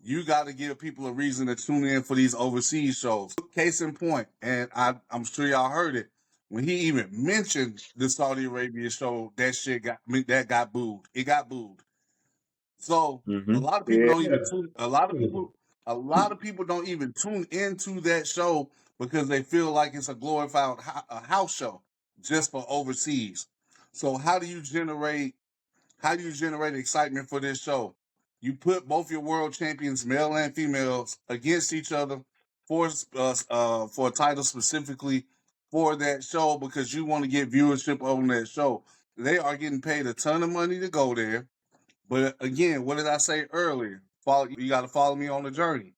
you got to give people a reason to tune in for these overseas shows. Case in point, and I'm sure y'all heard it, when he even mentioned the Saudi Arabia show, that got booed. It got booed. So a lot of people don't even tune. A lot of people don't even tune into that show because they feel like it's a glorified house show just for overseas. So how do you generate excitement for this show? You put both your world champions, male and females, against each other for a title specifically for that show because you want to get viewership on that show. They are getting paid a ton of money to go there. But again, what did I say earlier? You got to follow me on the journey.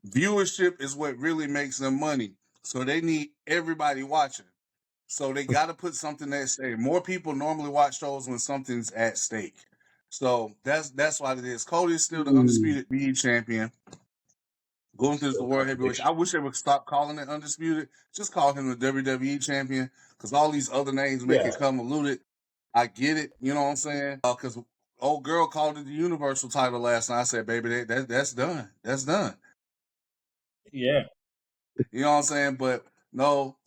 Viewership is what really makes them money. So they need everybody watching. So they got to put something at stake. More people normally watch shows when something's at stake. So that's why it is. Cody's still the undisputed WWE champion. Gunther is the world heavyweight. I wish they would stop calling it undisputed. Just call him the WWE champion because all these other names make it convoluted. I get it. You know what I'm saying? Because old girl called it the Universal title last night. I said, baby, that's done. That's done. Yeah. You know what I'm saying? But no,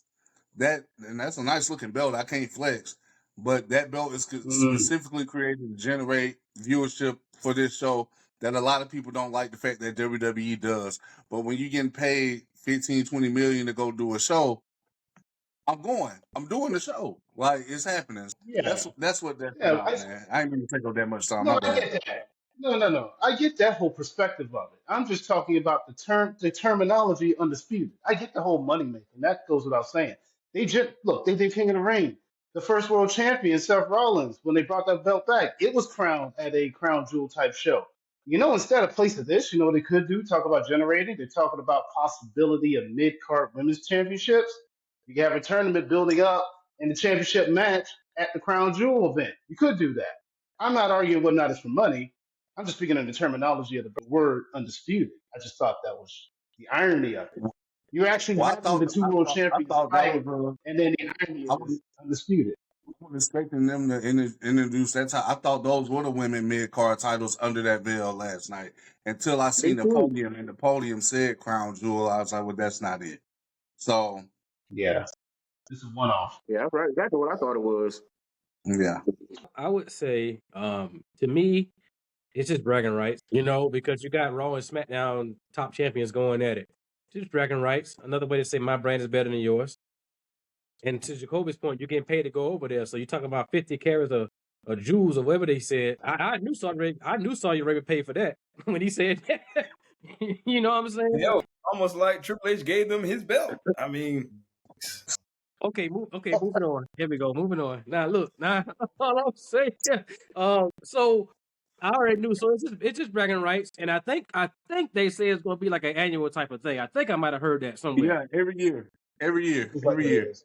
that's a nice looking belt. I can't flex. But that belt is specifically created to generate viewership for this show that a lot of people don't like the fact that WWE does. But when you're getting paid 15, 20 million to go do a show, I'm doing the show. Like, it's happening. Yeah. That's what that's about, man. I ain't going to take up that much time. No, I get that. No. I get that whole perspective of it. I'm just talking about the terminology undisputed. I get the whole money making. That goes without saying. They just look. They King of the Ring. The first world champion, Seth Rollins, when they brought that belt back, it was crowned at a crown jewel type show. Instead of place of this, what they could do? Talk about generating. They're talking about possibility of mid card women's championships. You can have a tournament building up and the championship match at the crown jewel event. You could do that. I'm not arguing whether or not it's for money. I'm just speaking of the terminology of the word undisputed. I just thought that was the irony of it. You're actually Well, having the two world I champions thought that fight, was and then the irony I is undisputed. was expecting them to introduce that. I thought those were the women mid card titles under that veil last night. Until I seen the podium and the podium said Crown Jewel, I was like, well, that's not it. So Yeah, this is one off. Yeah, that's right. Exactly what I thought it was. yeah, I would say, to me, it's just bragging rights, because you got Raw and SmackDown top champions going at it. Just bragging rights. Another way to say my brand is better than yours. And to Jacoby's point, you're getting paid to go over there. So you're talking about 50 carats of jewels or whatever they said. I knew Saudi Arabia paid for that when he said that. You know what I'm saying? Yo, almost like Triple H gave them his belt. I mean, Okay, moving on. Here we go. Moving on. Now look, all I'm saying. So I already knew. So it's just bragging rights, and I think they say it's going to be like an annual type of thing. I think I might have heard that somewhere. yeah, every year. It's like it is.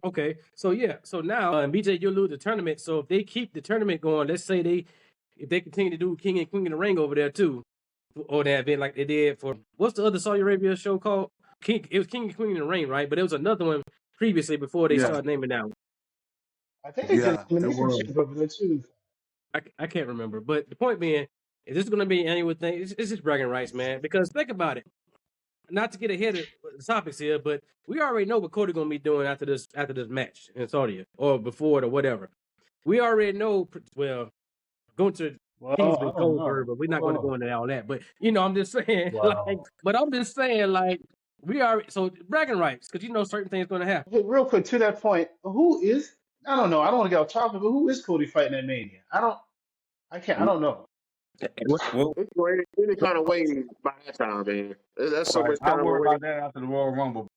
Okay. So yeah. So now, BJ, you lose the tournament. So if they keep the tournament going, let's say if they continue to do King and Queen of the Ring over there too, or that event like they did for what's the other Saudi Arabia show called? It was King and Queen of the Ring, right? But there was another one previously before they started naming that one. I think they did Yeah, an it elimination was. chamber over there too. I can't remember. But the point being, is this going to be an annual thing? It's just bragging rights, man. Because think about it. Not to get ahead of the topics here, but we already know what Cody gonna be doing after this match in Saudi or before it or whatever. We already know. Well, going to Well, Kingsman I don't Coldberg, know. but we're not going to go into all that. But I'm just saying, Wow. we are so bragging rights because certain things going to happen. Hey, real quick to that point, who is? I don't know. I don't want to get off topic, but who is Cody fighting at Mania? I don't know. well, It's great any kind of way by that time, man. That's so Right. much I kind of worry way. about that after the Royal Rumble.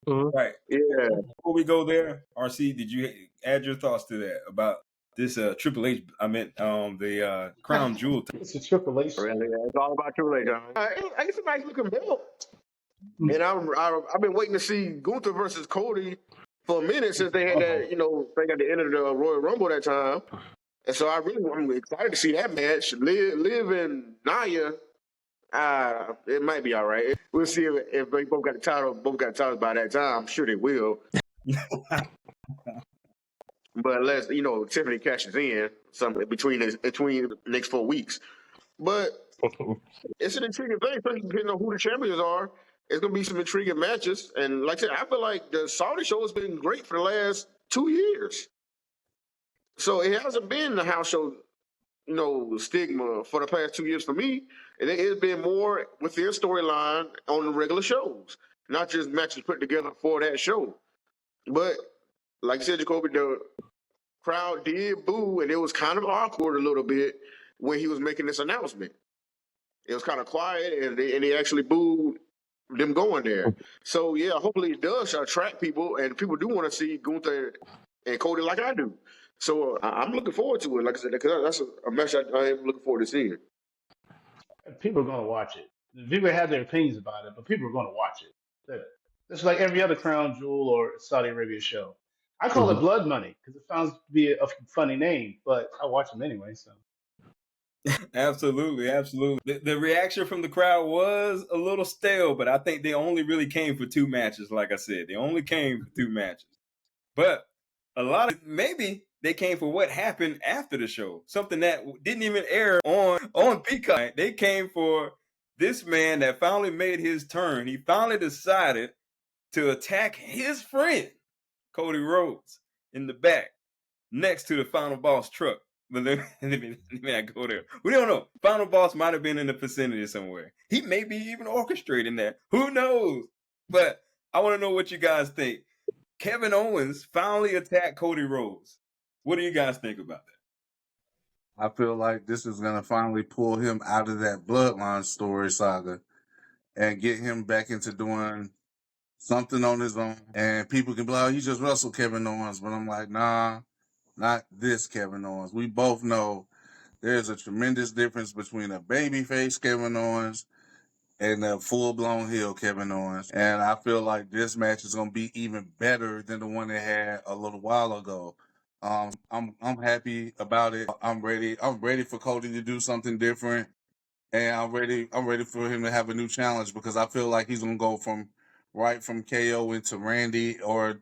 right. Yeah. Before we go there, RC, did you add your thoughts to that about this Triple H? I meant the Crown Jewel. It's a Triple H. Really, it's all about Triple H. It's a nice looking belt. And I've been waiting to see Gunther versus Cody for a minute since they had that, thing at the end of the Royal Rumble that time. And so I'm excited to see that match. Liv and Nia, it might be all right. We'll see if they both got titles by that time. I'm sure they will. But unless, Tiffany cashes in something between the next 4 weeks. But it's an intriguing thing, especially depending on who the champions are. It's going to be some intriguing matches. And like I said, I feel like the Saudi show has been great for the last 2 years. So it hasn't been the house show, stigma for the past 2 years for me. And it's been more within storyline on the regular shows, not just matches put together for that show. But like I said, Jacoby, the crowd did boo, and it was kind of awkward a little bit when he was making this announcement. It was kind of quiet, and they actually booed them going there. So yeah, hopefully it does attract people, and people do want to see Gunther and Cody like I do. So I'm looking forward to it. Like I said, because that's a match I am looking forward to seeing. People are going to watch it. People have their opinions about it, but people are going to watch it. It's like every other Crown Jewel or Saudi Arabia show. I call it Blood Money because it sounds to be a funny name, but I watch them anyway. So Absolutely. The reaction from the crowd was a little stale, but I think they only really came for 2 matches. Like I said, they only came for 2 matches. But a lot of maybe they came for what happened after the show, something that didn't even air on Peacock. They came for this man that finally made his turn. He finally decided to attack his friend, Cody Rhodes, in the back next to the Final Boss truck. But let me not go there. We don't know. Final Boss might have been in the vicinity somewhere. He may be even orchestrating that. Who knows? But I want to know what you guys think. Kevin Owens finally attacked Cody Rhodes. What do you guys think about that? I feel like this is going to finally pull him out of that Bloodline story saga and get him back into doing something on his own. And people can be like, oh, he just wrestled Kevin Owens. But I'm like, nah, not this Kevin Owens. We both know there's a tremendous difference between a babyface Kevin Owens and a full-blown heel Kevin Owens. And I feel like this match is going to be even better than the one they had a little while ago. I'm happy about it. I'm ready for Cody to do something different. And I'm ready for him to have a new challenge because I feel like he's gonna go from KO into Randy or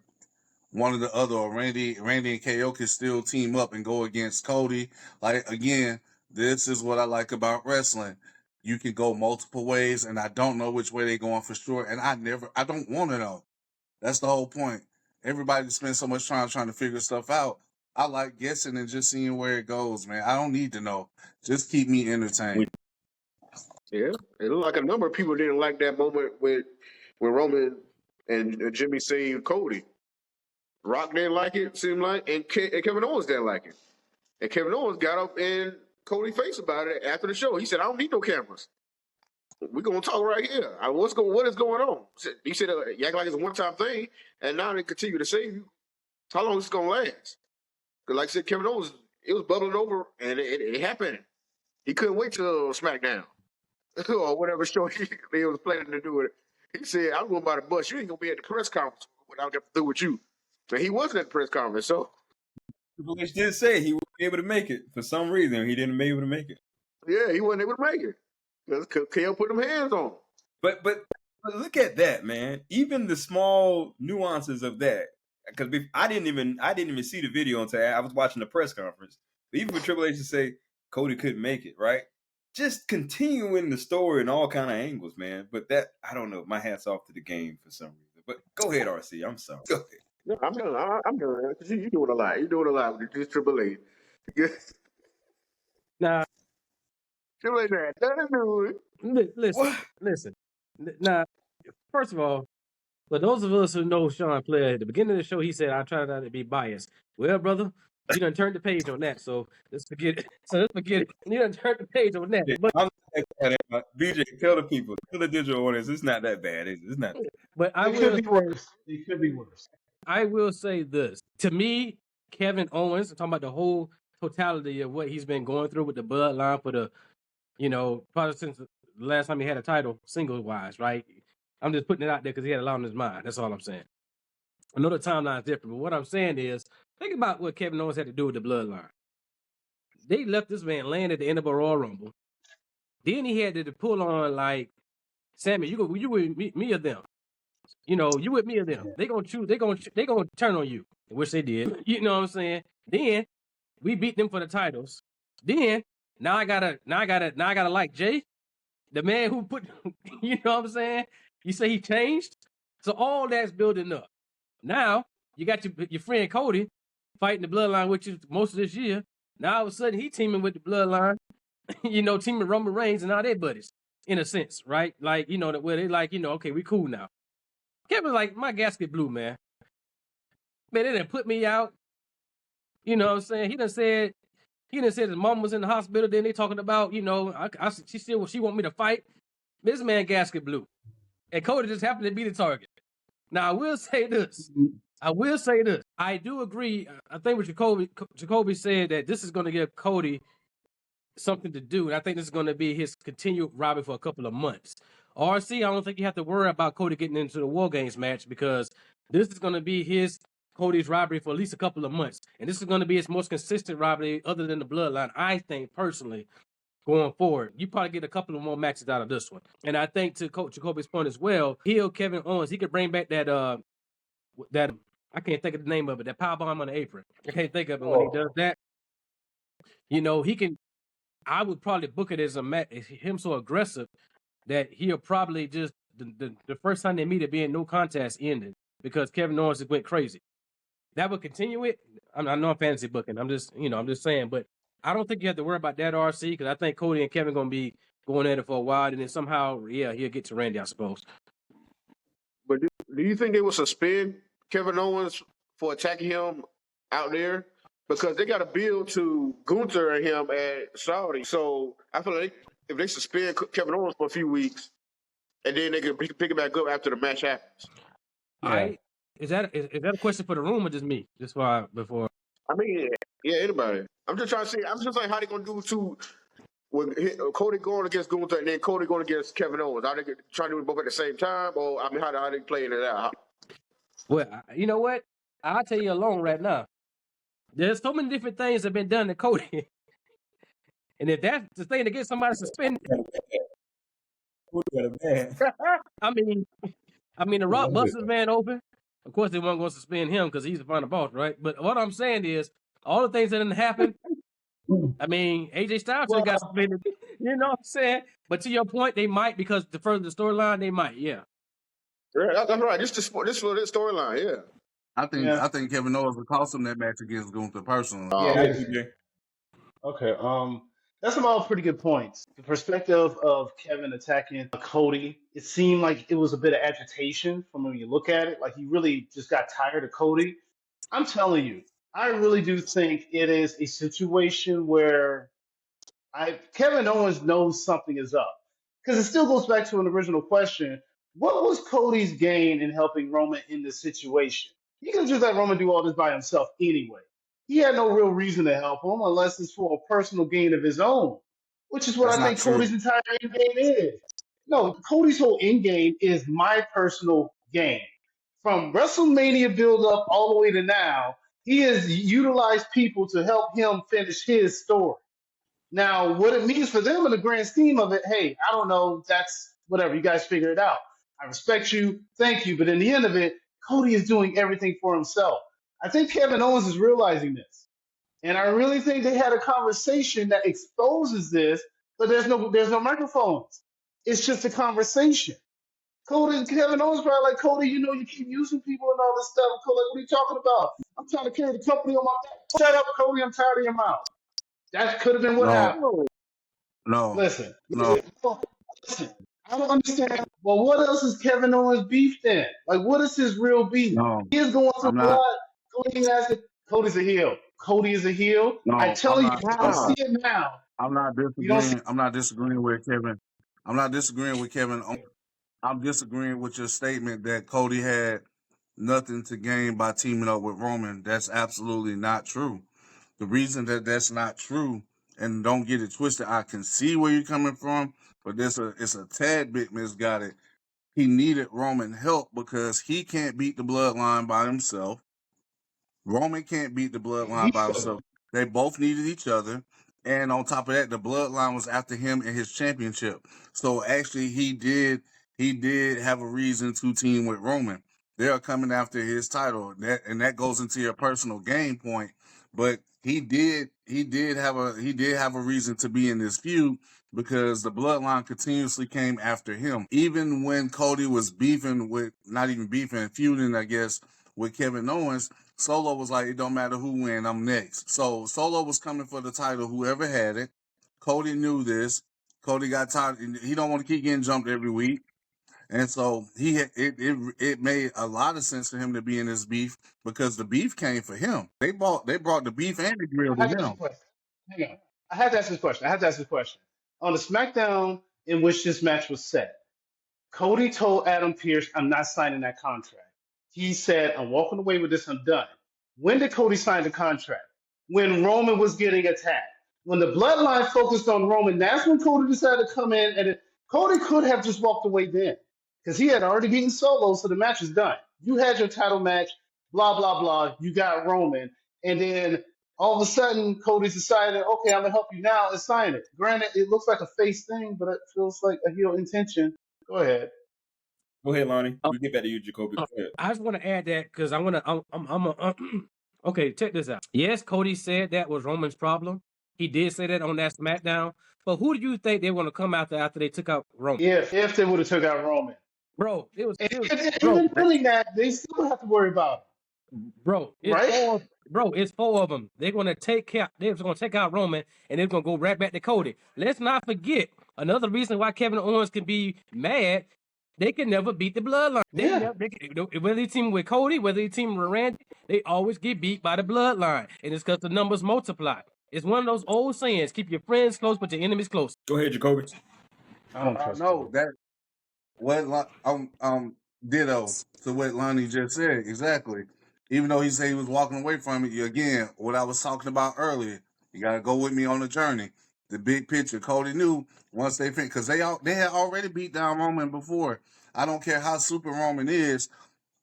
one of the other, or Randy and KO can still team up and go against Cody. Like, again, this is what I like about wrestling. You can go multiple ways, and I don't know which way they're going for sure. And I don't want to know. That's the whole point. Everybody spends so much time trying to figure stuff out. I like guessing and just seeing where it goes, man. I don't need to know. Just keep me entertained. Yeah, it looked like a number of people didn't like that moment with Roman and Jimmy saved Cody. Rock didn't like it, seemed like, and Kevin Owens didn't like it. And Kevin Owens got up in Cody's face about it after the show. He said, "I don't need no cameras. We're gonna talk right here. What is going on?" He said, "You act like it's a one-time thing, and now they continue to save you. How long is this gonna last?" Because, like I said, Kevin Owens, it was bubbling over, and it happened. He couldn't wait till SmackDown or whatever show he was planning to do it. He said, "I'm going by the bus. You ain't gonna be at the press conference when I get through with you." And he wasn't at the press conference, so Triple H did say he would be able to make it. For some reason, he didn't be able to make it. yeah, he wasn't able to make it because KO put them hands on him. But look at that, man. Even the small nuances of that, because I didn't even see the video until I was watching the press conference. But even for Triple H to say Cody couldn't make it, right? Just continuing the story in all kind of angles, man. But that, I don't know. My hat's off to the game for some reason. But go ahead, RC. I'm sorry. Go ahead. No, I'm done. I'm done because you're doing a lot. You're doing a lot with this Triple H. Now, Triple H had nothing to do with it. listen. Now, first of all, for those of us who know Sean Flair, at the beginning of the show, he said, "I try not to be biased." Well, brother, you done turned the page on that, so let's forget it. You done turned the page on that. But BJ, tell the people, tell the digital audience, it's not that bad. It's not. But It could be worse. It could be worse. I will say this. To me, Kevin Owens, I'm talking about the whole totality of what he's been going through with the bloodline for the, probably since the last time he had a title, singles wise, right? I'm just putting it out there because he had a lot on his mind. That's all I'm saying. I know the timeline's different, but what I'm saying is, think about what Kevin Owens had to do with the bloodline. They left this man laying at the end of a Royal Rumble. Then he had to pull on, like, Sammy, you with me or them? You with me or them? They gonna choose. They gonna turn on you, which they did. You know what I'm saying? Then we beat them for the titles. Then now I gotta like Jay, the man who put. You know what I'm saying? You say he changed, so all that's building up. Now you got your friend Cody fighting the bloodline with you most of this year. Now all of a sudden he teaming with the bloodline. Teaming Roman Reigns and now they're buddies in a sense, right? Like where they like okay, we cool now. Kevin's like, my gasket blew, man. Man, they didn't put me out. You know what I'm saying? He done said his mom was in the hospital. Then they talking about, she want me to fight. This man gasket blew. And Cody just happened to be the target. Now, I will say this. I do agree. I think what Jacoby said that this is going to give Cody something to do. And I think this is going to be his continued rivalry for a couple of months. RC, I don't think you have to worry about Cody getting into the War Games match because this is going to be Cody's rivalry for at least a couple of months. And this is going to be his most consistent rivalry other than the Bloodline, I think, personally, going forward. You probably get a couple of more matches out of this one. And I think to Coach Jacoby's point as well, Kevin Owens, he could bring back that I can't think of the name of it, that powerbomb on the apron. I can't think of it when he does that. He can, I would probably book it as him so aggressive that he'll probably just the first time they meet it being no contest ended because Kevin Owens went crazy. That would continue it. I know I'm fantasy booking. I'm just saying, but I don't think you have to worry about that, RC, because I think Cody and Kevin gonna be going at it for a while, and then somehow, he'll get to Randy, I suppose. But do you think they will suspend Kevin Owens for attacking him out there? Because they got a bill to Gunther and him at Saudi. So I feel like if they suspend Kevin Owens for a few weeks, and then they can pick it back up after the match happens. Yeah. Is that a question for the room or just me? Just before. I mean, yeah, anybody. I'm just trying to see. I'm just like, how they gonna do to when Cody going against Gunther and then Cody going against Kevin Owens? Are they trying to do it both at the same time, or I mean, how they playing it out? Well, you know what? I'll tell you alone right now. There's so many different things that have been done to Cody. And if that's the thing to get somebody suspended, I mean, the Rock busted his man open. Of course, they weren't going to suspend him because he's the final boss, right? But what I'm saying is, all the things that didn't happen. I mean, AJ Styles should have got suspended. You know what I'm saying? But to your point, they might because to further the storyline, they might. Yeah. Yeah, that's right. This for this storyline. Yeah. I think Kevin Owens will cost him that match against Gunther personally. Yeah. Okay. That's some all pretty good points. The perspective of Kevin attacking Cody, it seemed like it was a bit of agitation from when you look at it. Like he really just got tired of Cody. I'm telling you, I really do think it is a situation where Kevin Owens knows something is up. Because it still goes back to an original question. What was Cody's gain in helping Roman in this situation? He could have just let Roman do all this by himself anyway. He had no real reason to help him unless it's for a personal gain of his own, which is what That's I think not true. Cody's entire end game is. No, Cody's whole end game is my personal gain. From WrestleMania build up all the way to now, he has utilized people to help him finish his story. Now, what it means for them in the grand scheme of it, hey, I don't know. That's whatever. You guys figure it out. I respect you. Thank you. But in the end of it, Cody is doing everything for himself. I think Kevin Owens is realizing this. And I really think they had a conversation that exposes this, but there's no microphones. It's just a conversation. Kevin Owens probably like, Cody, you keep using people and all this stuff. Cody, what are you talking about? I'm trying to carry the company on my back. Shut up, Cody. I'm tired of your mouth. That could have been what happened. Listen. I don't understand. Well, what else is Kevin Owens beef then? Like, what is his real beef? He is going through blood. Cody's a heel. Cody is a heel. I tell you, I see it now. I'm not disagreeing. I'm not disagreeing with Kevin. I'm not disagreeing with Kevin. I'm disagreeing with your statement that Cody had nothing to gain by teaming up with Roman. That's absolutely not true. The reason that that's not true, and don't get it twisted, I can see where you're coming from, but it's a tad bit misguided. He needed Roman help because he can't beat the Bloodline by himself. Roman can't beat the Bloodline by himself. They both needed each other. And on top of that, the Bloodline was after him in his championship. So actually he did have a reason to team with Roman. They are coming after his title. That goes into your personal game point. But he did have a reason to be in this feud because the Bloodline continuously came after him. Even when Cody was feuding, I guess, with Kevin Owens, Solo was like, it don't matter who win, I'm next. So Solo was coming for the title, whoever had it. Cody knew this. Cody got tired. He don't want to keep getting jumped every week. And so it made a lot of sense for him to be in this beef because the beef came for him. They brought the beef and the grill to him. Hang on. I have to ask this question. On the SmackDown in which this match was set, Cody told Adam Pearce, I'm not signing that contract. He said, I'm walking away with this, I'm done. When did Cody sign the contract? When Roman was getting attacked. When the Bloodline focused on Roman, that's when Cody decided to come in. And Cody could have just walked away then because he had already beaten Solo, so the match is done. You had your title match, blah, blah, blah. You got Roman. And then all of a sudden, Cody's decided, okay, I'm going to help you now and sign it. Granted, it looks like a face thing, but it feels like a heel intention. Go ahead. Go ahead, Lonnie. We'll get back to you, Jacoby. Go ahead. I just want to add that because okay, check this out. Yes, Cody said that was Roman's problem. He did say that on that SmackDown. But who do you think they want to come after they took out Roman? If they would have took out Roman. Bro, even doing that, they still have to worry about him. Bro, it's four of them. They're going to take out Roman, and they're going to go right back to Cody. Let's not forget, another reason why Kevin Owens can be mad, they can never beat the Bloodline. Whether they team with Cody, whether they team with Randy, they always get beat by the Bloodline. And it's because the numbers multiply. It's one of those old sayings, keep your friends close, but your enemies close. Go ahead, Jacoby. I don't trust that. What Ditto to what Lonnie just said. Exactly. Even though he said he was walking away from it, again, what I was talking about earlier, you got to go with me on the journey. The big picture. Cody knew once they finished, because they had already beat down Roman before. I don't care how super Roman is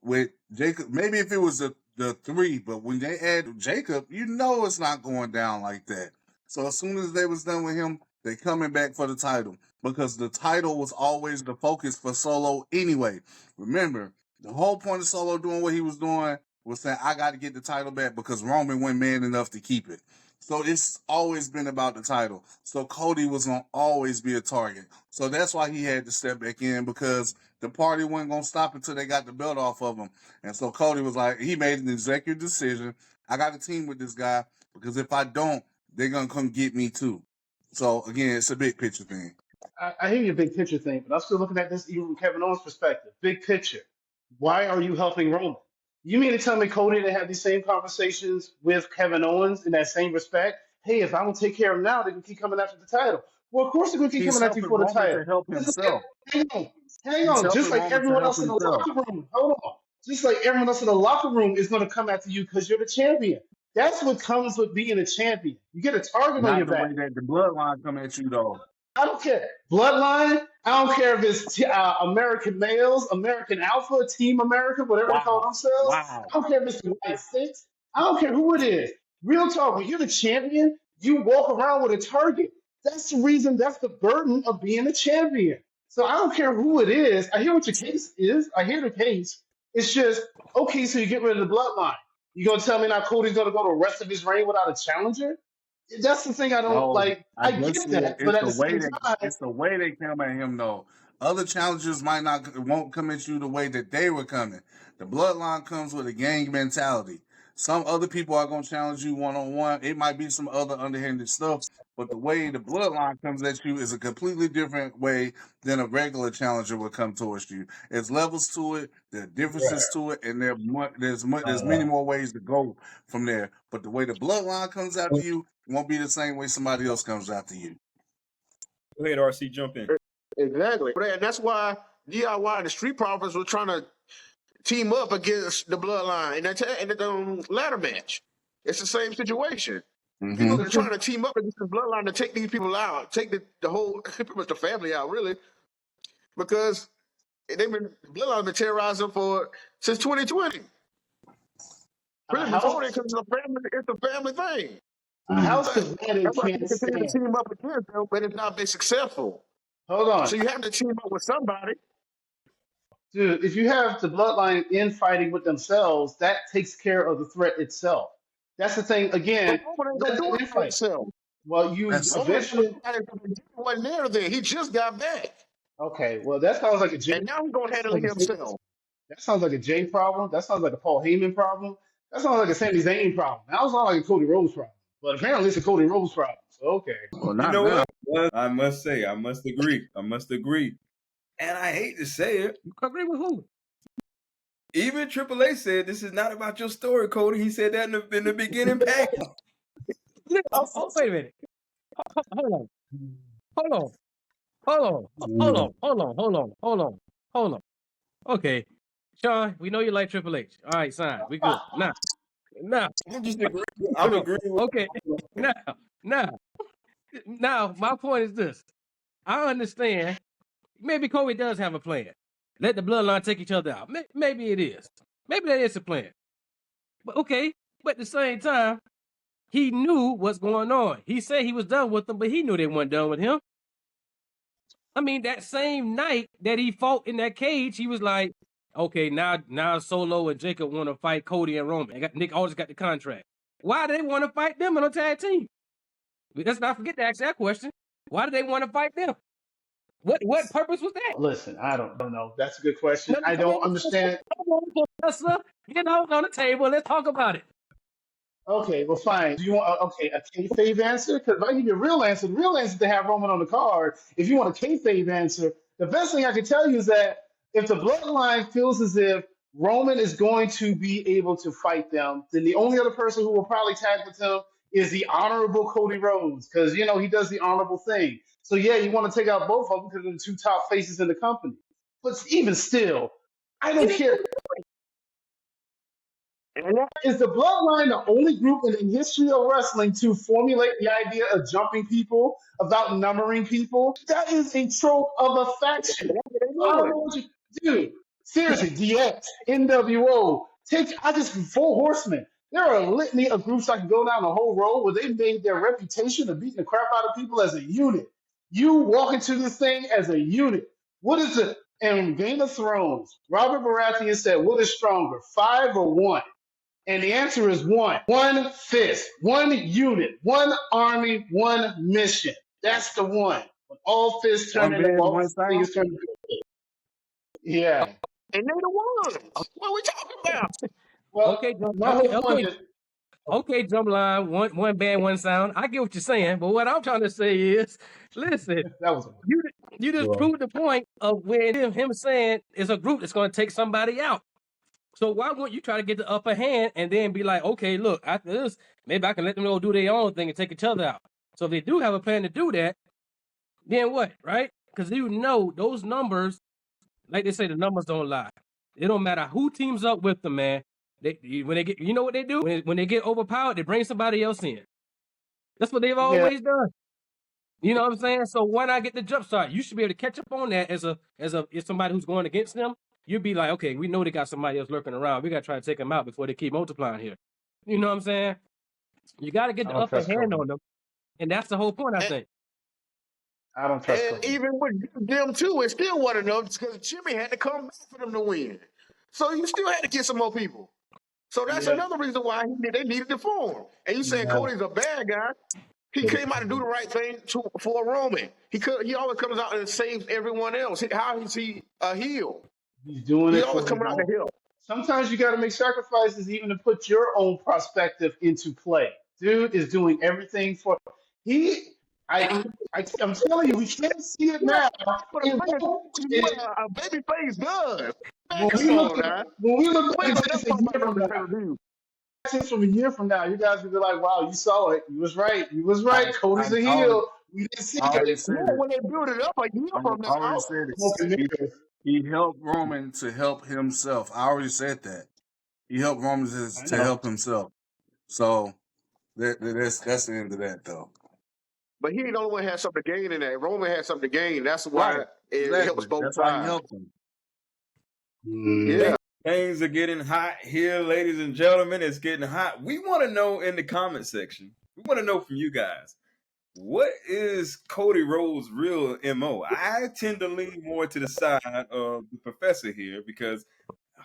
with Jacob. Maybe if it was the three, but when they add Jacob, you know it's not going down like that. So as soon as they was done with him, they coming back for the title because the title was always the focus for Solo anyway. Remember, the whole point of Solo doing what he was doing was saying, I got to get the title back because Roman wasn't man enough to keep it. So it's always been about the title. So Cody was going to always be a target. So that's why he had to step back in because the party wasn't going to stop until they got the belt off of him. And so Cody was like, he made an executive decision. I got a team with this guy because if I don't, they're going to come get me too. So again, it's a big picture thing. I hear your big picture thing, but I'm still looking at this even from Kevin Owens' perspective. Big picture. Why are you helping Roman? You mean to tell me Cody didn't have these same conversations with Kevin Owens in that same respect? Hey, if I don't take care of him now, they can keep coming after the title. Well, of course they're going to keep He's coming after you helping for the Roman title. to help Just himself. hang on. He's Just helping like Roman to everyone help else in the himself. locker room. Hold on. Just like everyone else in the locker room is going to come after you because you're the champion. That's what comes with being a champion. You get a target on Not your the way back. that the bloodline come at you, though. I don't care. Bloodline. I don't care if it's American males, American Alpha, Team America, whatever they call Wow. themselves. Wow. I don't care if it's the United States. I don't care who it is. Real talk. When you're the champion, you walk around with a target. That's the reason. That's the burden of being a champion. So I don't care who it is. I hear what your case is. I hear the case. It's just okay. So you get rid of the bloodline. You gonna tell me now Cody's gonna go the rest of his reign without a challenger? That's the thing I don't No, like. I I just get said that, but at the same time, it's the way they come at him though. Other challengers won't come at you the way that they were coming. The bloodline comes with a gang mentality. Some other people are gonna challenge you one on one. It might be some other underhanded stuff, but the way the bloodline comes at you is a completely different way than a regular challenger would come towards you. There's levels to it, there are differences to it, and there's many more ways to go from there. But the way the bloodline comes after you won't be the same way somebody else comes after you. Go ahead, RC, jump in. Exactly. And that's why DIY and the Street Profits were trying to team up against the Bloodline in the ladder match. It's the same situation. People are trying to team up against the Bloodline to take these people out, take the whole, pretty much the family out, really, because Bloodline been terrorizing them since 2020. Really, before they, because it's a family thing. a house But divided that's why can't they continue to stand. team up against them, but it's not been successful. Hold on, So you have to team up with somebody. dude. If you have the bloodline infighting with themselves, that takes care of the threat itself. That's the thing. But Again, Roman ain't gonna let do them it for infight. himself. Well, you That's eventually. He wasn't there then. He just got back. Okay. Well, that sounds like a Jay. And now he's gonna That handle sounds it like a Jay. himself. That sounds like a Jay problem. That sounds like a Paul Heyman problem. That sounds like a Sami Zayn problem. That sounds like a Cody Rhodes problem. But apparently, it's a Cody Rhodes problem. So okay. well, You not know now. what? I must say, I must agree. And I hate to say it. You agree with who? Even Triple H said this is not about your story, Cody. He said that in the beginning package. Wait a minute. Hold on. Hold on. Hold on. Okay. Sean, we know you like Triple H. All right, sign. We good. Now. I'm just agreeing. I'm agreeing with Okay. Now, my point is this. I understand. Maybe Cody does have a plan. Let the bloodline take each other out. Maybe it is. Maybe that is a plan. But okay. But at the same time, he knew what's going on. He said he was done with them, but he knew they weren't done with him. I mean, that same night that he fought in that cage, he was like, okay, now Solo and Jacob want to fight Cody and Roman. Nick always got the contract. Why do they want to fight them in a tag team? Let's not forget to ask that question. Why do they want to fight them? What purpose was that? Listen, I don't know. That's a good question. I don't understand. Get out on the table. Let's talk about it. Okay, well, fine. Do you want a kayfabe answer? Because if I give you a real answer, the real answer is to have Roman on the card. If you want a kayfabe answer, the best thing I can tell you is that if the bloodline feels as if Roman is going to be able to fight them, then the only other person who will probably tag with him is the honorable Cody Rhodes, because he does the honorable thing. So yeah, you want to take out both of them because they're the two top faces in the company. But even still, I don't care. Is the Bloodline the only group in the history of wrestling to formulate the idea of jumping people, about numbering people? That is a trope of a faction. I don't know what you do. Seriously, DX, NWO, I just Four Horsemen. There are a litany of groups I can go down the whole road where they made their reputation of beating the crap out of people as a unit. You walk into this thing as a unit. What is it? In Game of Thrones, Robert Baratheon said, "What is stronger, 5 or 1?" And the answer is 1. One fist, one unit, one army, one mission. That's the one. When all fists turn One into bed, all one sound. fingers turn into yeah. And they the ones. What we talking about? Well, Okay, my whole point is okay, Drumline, one band, one sound. I get what you're saying, but what I'm trying to say is, listen, that was you just proved the point of when him saying it's a group that's going to take somebody out. So why wouldn't you try to get the upper hand and then be like, okay, look, after this, maybe I can let them go do their own thing and take each other out. So if they do have a plan to do that, then what, right? Because you know those numbers, like they say, the numbers don't lie. It don't matter who teams up with them, man. When they get, you know what they do? When they get overpowered, they bring somebody else in. That's what they've always done. You know what I'm saying? So why not get the jump start? You should be able to catch up on that as somebody who's going against them. You'd be like, okay, we know they got somebody else lurking around. We got to try to take them out before they keep multiplying here. You know what I'm saying? You got to get the upper hand on them. And that's the whole point, I think. I don't trust And even with them too, it still wasn't enough because Jimmy had to come back for them to win. So you still had to get some more people. So that's another reason why they needed to form. And you saying Cody's a bad guy. He came out to do the right thing for Roman. He always comes out and saves everyone else. How is he a heel? He's doing He it always for coming out to help. Sometimes you got to make sacrifices even to put your own perspective into play. Dude is doing everything for I'm telling you, we can't see it now. But a baby face does. When we look back at this a year from now, from a year from now, you guys will be like, "Wow, you saw it. You was right. You was right. Cody's a heel. We didn't see it." When they build it up a year from now, I already said it. He helped Roman to help himself. I already said that. He helped Roman to help himself. So that's the end of that, though. But he the only one had something to gain in that. Roman had something to gain. That's why it helps both sides. That's why he helped him. Yeah. Things are getting hot here, ladies and gentlemen. It's getting hot. We want to know in the comment section. We want to know from you guys. What is Cody Rhodes' real MO? I tend to lean more to the side of the professor here because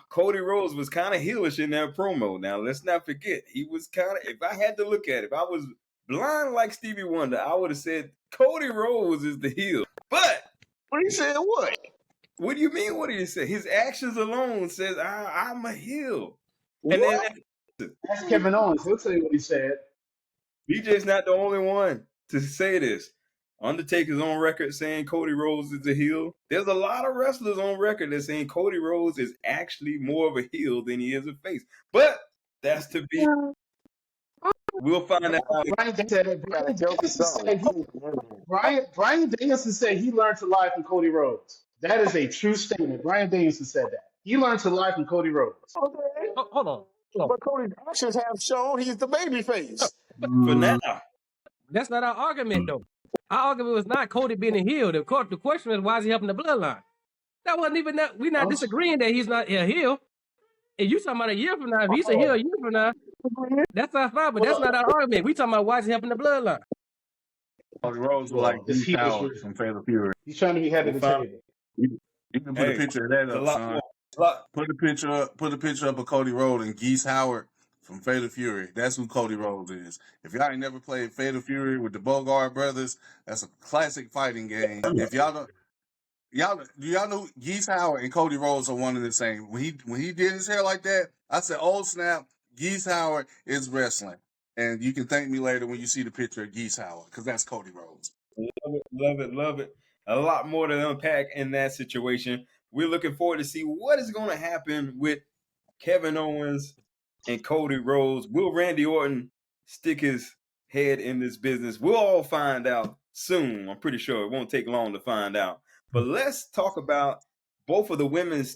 Cody Rhodes was kind of heelish in that promo. Now, let's not forget, he was kind of, if I had to look at it, if I was blind like Stevie Wonder, I would have said Cody Rhodes is the heel. But he said what? What do you mean? What did he say? His actions alone says I'm a heel. What? And then Ask Kevin Owens. He'll tell you what he said. BJ's not the only one to say this. Undertaker's on record saying Cody Rhodes is a heel. There's a lot of wrestlers on record that saying Cody Rhodes is actually more of a heel than he is a face. But that's to be. We'll find out. Brian Danielson said he learned to lie from Cody Rhodes. That is a true statement. Brian Danielson said that. He learned to lie from Cody Rhodes. Okay. Hold on. But Cody's actions have shown he's the baby face. For now. That's not our argument, though. Our argument was not Cody being a heel. The question is, why is he helping the Bloodline? That wasn't even that. We're not disagreeing that he's not a heel. And you talking about a year from now, if he's a heel a year from now, that's not fine, but that's not our argument. We talking about why is he helping the Bloodline. Cody Rhodes was like this from Fatal Fury. He's trying to be head of the table. You can put a picture of that up, son. Put a picture up of Cody Rhodes and Geese Howard from Fatal Fury. That's who Cody Rhodes is. If y'all ain't never played Fatal Fury with the Bogart brothers, that's a classic fighting game. If y'all don't, do y'all know Geese Howard and Cody Rhodes are one and the same? When he did his hair like that, I said, "Oh snap, Geese Howard is wrestling." And you can thank me later when you see the picture of Geese Howard, because that's Cody Rhodes. Love it. A lot more to unpack in that situation. We're looking forward to see what is going to happen with Kevin Owens and Cody Rhodes. Will Randy Orton stick his head in this business? We'll all find out soon. I'm pretty sure it won't take long to find out. But let's talk about both of the women's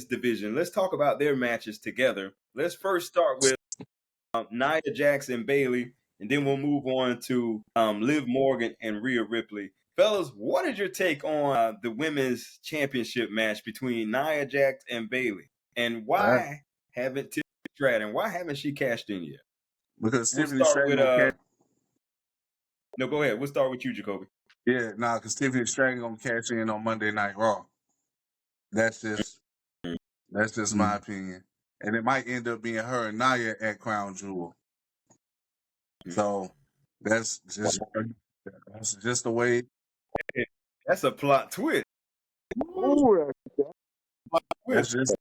division. Let's talk about their matches together. Let's first start with Nia Jax and Bayley, and then we'll move on to Liv Morgan and Rhea Ripley. Fellas, what is your take on the women's championship match between Nia Jax and Bayley? And why haven't Tiffany Stratton, why haven't she cashed in yet? Because We'll Tiffany start Stratton with no, go ahead. We'll start with you, Jacoby. because Tiffany Stratton gonna cash in on Monday Night Raw. That's just my opinion, and it might end up being her and Nia at Crown Jewel. So that's just the way. That's a plot twist. Ooh, That's just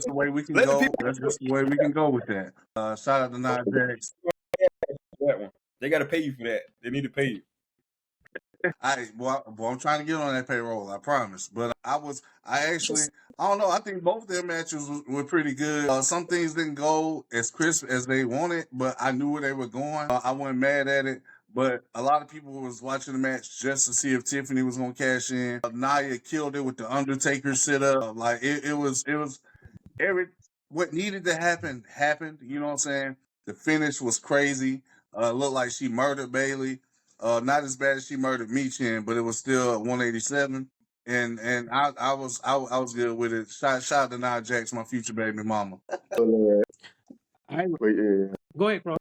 the way we can go. That's just the way we can go with that. Shout out to Nia Jax. That one. They got to pay you for that. They need to pay you. I'm trying to get on that payroll. I promise. But I don't know. I think both their matches were pretty good. Some things didn't go as crisp as they wanted, but I knew where they were going. I wasn't mad at it. But a lot of people was watching the match just to see if Tiffany was going to cash in. Nia killed it with the Undertaker sit up. Like it was what needed to happen happened. You know what I'm saying? The finish was crazy. Looked like she murdered Bayley. Not as bad as she murdered Michin, but it was still 187. And I was good with it. Shout out to Nia Jax, my future baby mama. Go ahead, Crow.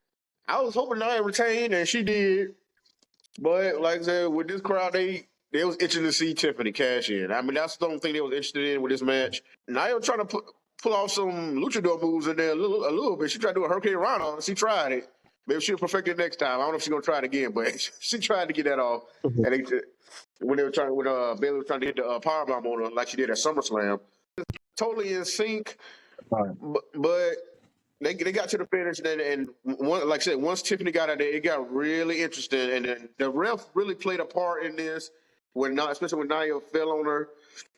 I was hoping Nia retained, and she did. But like I said, with this crowd, they was itching to see Tiffany cash in. I mean, that's the only thing they was interested in with this match. Nia was trying to pull off some luchador moves in there a little bit. She tried to do a Hurricane Rana. She tried it. Maybe she'll perfect it next time. I don't know if she's gonna try it again, but she tried to get that off. And when Bayley was trying to hit the powerbomb on her like she did at SummerSlam, totally in sync. Right. But they got to the finish, and like I said, once Tiffany got out there, it got really interesting, and then the ref really played a part in this. Especially when Nia fell on her,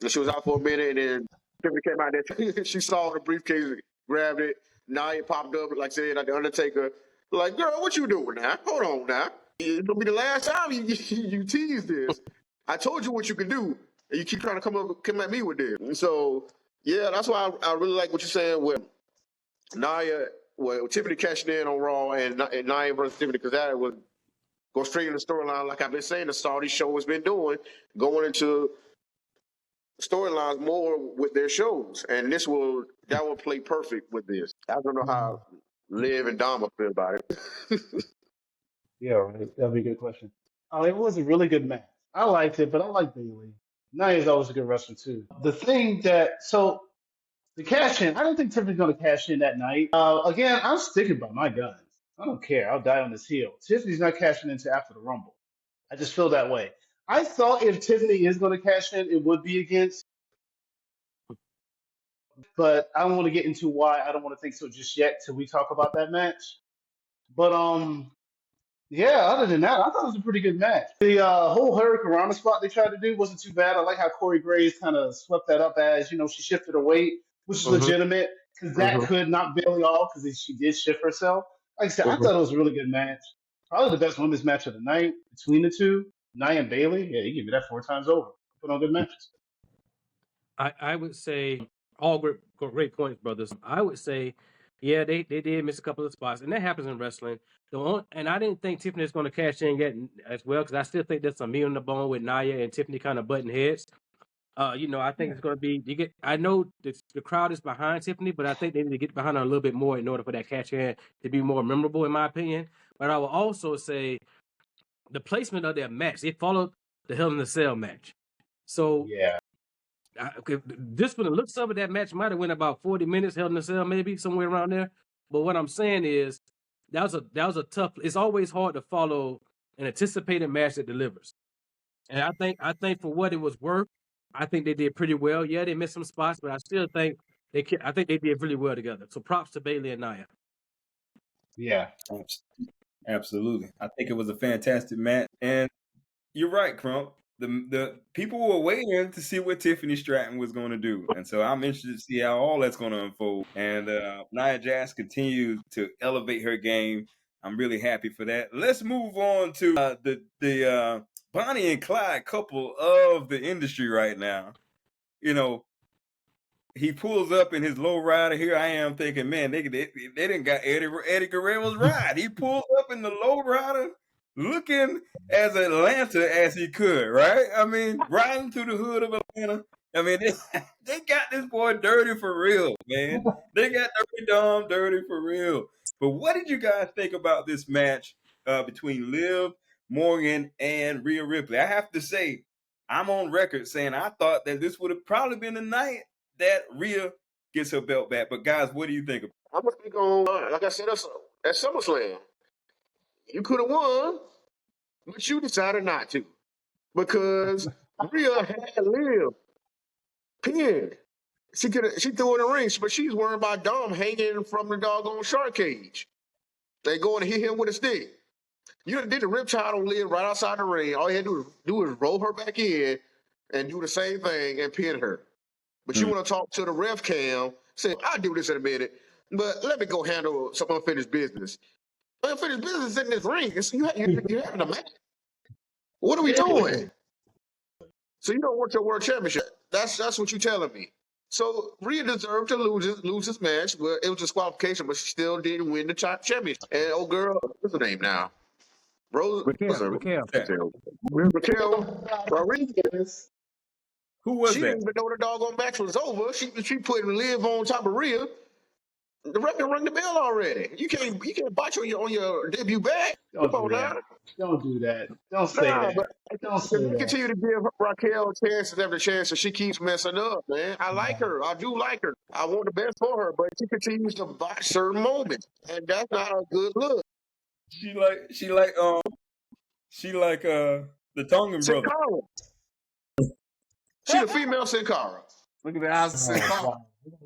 and she was out for a minute, and then Tiffany came out there. She saw the briefcase, grabbed it. Nia popped up, like I said, like the Undertaker. Like, girl, what you doing now? Hold on now. It's gonna be the last time you tease this. I told you what you can do, and you keep trying to come at me with this. And so, yeah, that's why I really like what you're saying with Nia. Well, Tiffany cashing in on Raw and Nia versus Tiffany, because that would go straight in the storyline. Like I've been saying, the Saudi show has been doing, going into storylines more with their shows, and that will play perfect with this. I don't know how Liv and Dama feel about it. Yeah, right. That'd be a good question. It was a really good match. I liked it, but I like Bayley. Nia's always a good wrestler too. The cash in, I don't think Tiffany's gonna cash in that night. Again, I'm sticking by my guns. I don't care. I'll die on this hill. Tiffany's not cashing in until after the Rumble. I just feel that way. I thought if Tiffany is gonna cash in, it would be against, but I don't want to get into why I don't want to think so just yet till we talk about that match. But yeah, other than that, I thought it was a pretty good match. The whole Hurricane Rana spot they tried to do wasn't too bad. I like how Corey Graves kind of swept that up as, she shifted her weight, which is legitimate, because that could knock Bayley off because she did shift herself. Like I said, I thought it was a really good match. Probably the best women's match of the night between the two, Nia and Bayley. Yeah, you give me that 4 times over. Put on good matches. I would say all great points, brothers. I would say, yeah, they did miss a couple of spots, and that happens in wrestling. And I didn't think Tiffany was going to cash in yet as well, because I still think there's some meat on the bone with Nia and Tiffany kind of butting heads. I think it's going to be I know the crowd is behind Tiffany, but I think they need to get behind her a little bit more in order for that cash in to be more memorable, in my opinion. But I will also say the placement of that match, it followed the Hell in a Cell match. So yeah. Just for the looks of it, that match might have went about 40 minutes, Hell in a Cell, maybe somewhere around there. But what I'm saying is that was a tough. It's always hard to follow an anticipated match that delivers. And I think for what it was worth, I think they did pretty well. Yeah, they missed some spots, but I still think they did really well together. So props to Bayley and Nia. Yeah, absolutely. I think it was a fantastic match, and you're right, Crump. The people were waiting to see what Tiffany Stratton was going to do, and so I'm interested to see how all that's going to unfold. And Nia Jax continues to elevate her game. I'm really happy for that. Let's move on to the Bonnie and Clyde couple of the industry right now. he pulls up in his low rider. Here I am thinking, man, they didn't got Eddie Guerrero's ride. He pulls up in the low rider, looking as Atlanta as he could, right? I mean, riding through the hood of Atlanta. I mean, they got this boy dirty for real, man. They got Dirty Dom dirty for real. But what did you guys think about this match between Liv Morgan and Rhea Ripley? I have to say, I'm on record saying I thought that this would have probably been the night that Rhea gets her belt back. But guys, what do you think? I'm gonna speak on like I said at SummerSlam. You could have won, but you decided not to because Rhea had Liv pinned. She threw in the ring, but she's worried about Dom hanging from the doggone shark cage. They going to hit him with a stick. You did the riptide on Liv right outside the ring. All you had to do is roll her back in and do the same thing and pin her. But you want to talk to the ref cam, say, I'll do this in a minute, but let me go handle some unfinished business. Unfinished business is in this ring. You're having a match. What are we doing? So you don't want your world championship. That's what you're telling me. So Rhea deserved to lose this match, but it was disqualification, but she still didn't win the championship. And old girl, what's her name now? Raquel Rodriguez. Who was she that? didn't even know the doggone match was over. She put Liv on top of Rhea. The ref rang the bell already. You can't botch on your debut back. Don't do that. Don't do that. Don't say that. Don't say that. Continue to give Raquel chances after chances. She keeps messing up, man. I like her. I do like her. I want the best for her, but she continues to botch certain moments, and that's not a good look. She like the Tongan brother. She a female Sin Cara. Look at the eyes of Sin Cara.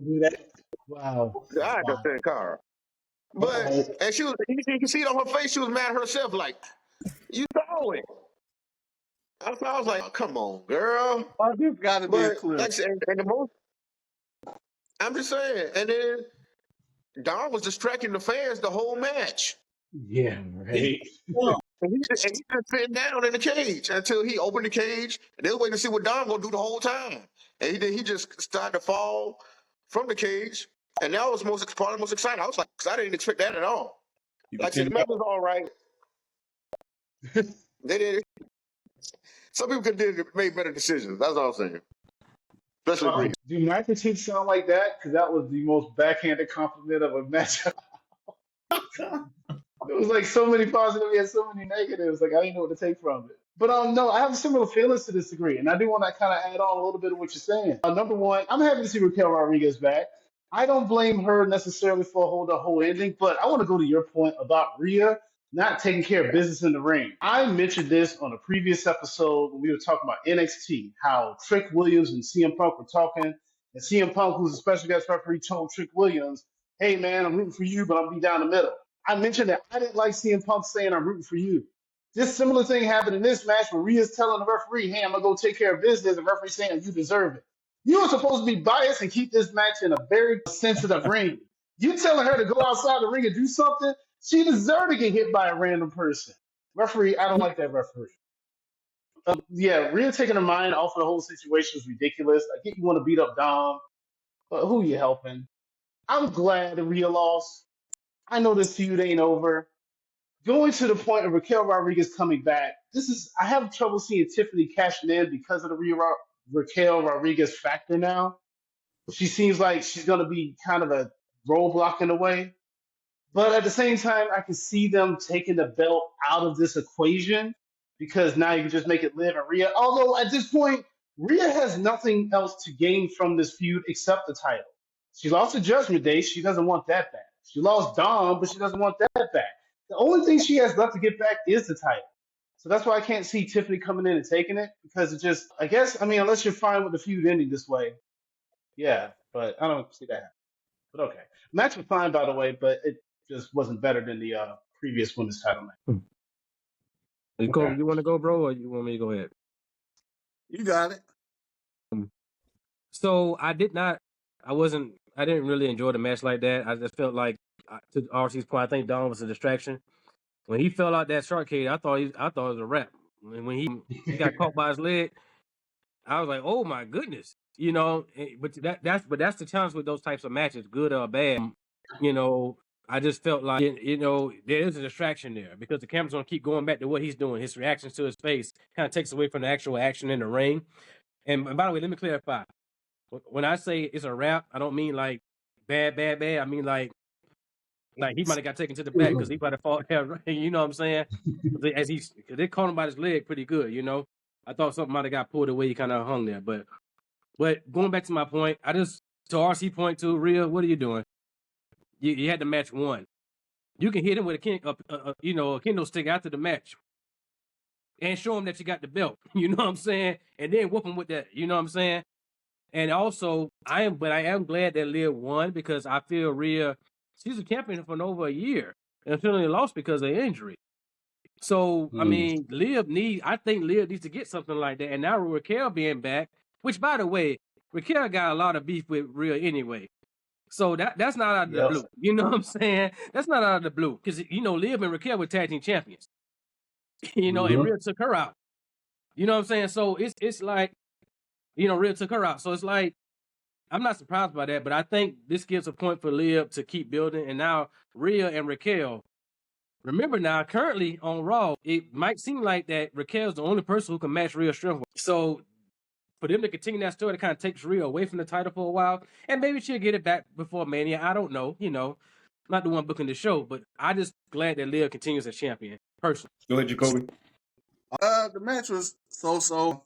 Do that. Wow. The eyes of Sin Cara. But and you can see it on her face. She was mad at herself. Like you saw it. I was like, oh, come on, girl. I just got to be clear. And the most, I'm just saying. And then Don was distracting the fans the whole match. Yeah, right. And he's just sitting down in the cage until he opened the cage, and they were waiting to see what Don gonna do the whole time. And he just started to fall from the cage, and that was probably the most exciting. I was like, because I didn't expect that at all. Like I said, the match was all right. They did. Some people could have made better decisions. That's all I'm saying. Especially do my critiques sound like that? Because that was the most backhanded compliment of a match. It was like so many positives and so many negatives. Like I didn't know what to take from it. But no, I have similar feelings to this degree, and I do want to kind of add on a little bit of what you're saying. Number one, I'm happy to see Raquel Rodriguez back. I don't blame her necessarily for the whole ending, but I want to go to your point about Rhea not taking care of business in the ring. I mentioned this on a previous episode when we were talking about NXT, how Trick Williams and CM Punk were talking, and CM Punk, who's a special guest referee, told Trick Williams, hey man, I'm rooting for you, but I'll be down the middle. I mentioned that I didn't like CM Punk saying I'm rooting for you. This similar thing happened in this match where Rhea's telling the referee, hey, I'm going to go take care of business. The referee saying you deserve it. You were supposed to be biased and keep this match in a very sensitive ring. You telling her to go outside the ring and do something, she deserved to get hit by a random person. Referee, I don't like that referee. Yeah, Rhea taking her mind off of the whole situation is ridiculous. I get you want to beat up Dom, but who you helping? I'm glad that Rhea lost. I know this feud ain't over. Going to the point of Raquel Rodriguez coming back, I have trouble seeing Tiffany cashing in because of the Raquel Rodriguez factor now. She seems like she's going to be kind of a roadblock in a way. But at the same time, I can see them taking the belt out of this equation because now you can just make it Liv and Rhea. Although at this point, Rhea has nothing else to gain from this feud except the title. She lost the Judgment Day. She doesn't want that back. She lost Dom, but she doesn't want that back. The only thing she has left to get back is the title. So that's why I can't see Tiffany coming in and taking it because it just, I guess, I mean, unless you're fine with the feud ending this way. Yeah, but I don't see that happening. But okay. Match was fine, by the way, but it just wasn't better than the previous women's title match. Okay. You want to go, bro, or you want me to go ahead? You got it. So I didn't really enjoy the match like that. I just felt like, to RC's point, I think Don was a distraction. When he fell out that shark cage, I thought it was a wrap. When he got caught by his leg, I was like, oh my goodness. You know, but that's the challenge with those types of matches, good or bad. You know, I just felt like there is a distraction there because the camera's gonna keep going back to what he's doing. His reactions to his face kind of takes away from the actual action in the ring. And by the way, let me clarify. When I say it's a wrap, I don't mean like bad. I mean like he might have got taken to the back because he might have fought. You know what I'm saying? They caught him by his leg pretty good. You know, I thought something might have got pulled away. He kind of hung there, but going back to my point, to RC point too, Rhea, what are you doing? You had the match won. You can hit him with a kendo stick after the match and show him that you got the belt. You know what I'm saying? And then whoop him with that. You know what I'm saying? And also, I am glad that Liv won because I feel Rhea, she's a champion for over a year and she only lost because of injury. So I mean, I think Liv needs to get something like that. And now with Raquel being back, which by the way, Raquel got a lot of beef with Rhea anyway. So that's not out of the blue. You know what I'm saying? That's not out of the blue. Because Liv and Raquel were tag team champions. And Rhea took her out. You know what I'm saying? So it's like, Rhea took her out. So it's like, I'm not surprised by that, but I think this gives a point for Liv to keep building. And now Rhea and Raquel, remember now, currently on Raw, it might seem like that Raquel's the only person who can match Rhea's strength. So for them to continue that story, it kind of takes Rhea away from the title for a while, and maybe she'll get it back before Mania. I don't know. I'm not the one booking the show, but I just glad that Liv continues as champion. Personally. Go ahead, Jacoby. The match was so.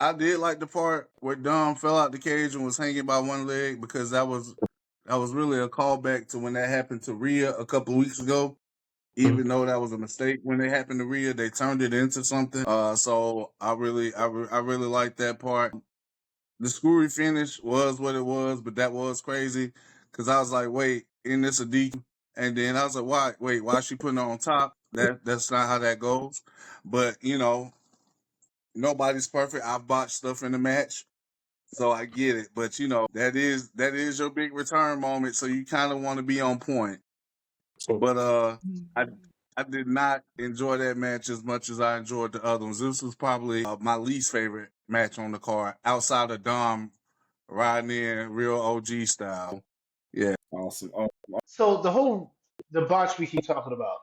I did like the part where Dom fell out the cage and was hanging by one leg because that was really a callback to when that happened to Rhea a couple of weeks ago. Even though that was a mistake when it happened to Rhea, they turned it into something. So I really liked that part. The screwy finish was what it was, but that was crazy because I was like, wait, isn't this a DQ? And then I was like, why is she putting her on top? That's not how that goes. But nobody's perfect. I've botched stuff in the match, so I get it. But that is your big return moment, so you kind of want to be on point. But I did not enjoy that match as much as I enjoyed the other ones. This was probably my least favorite match on the card, outside of Dom riding in real OG style. Yeah. Awesome. So the botch we keep talking about,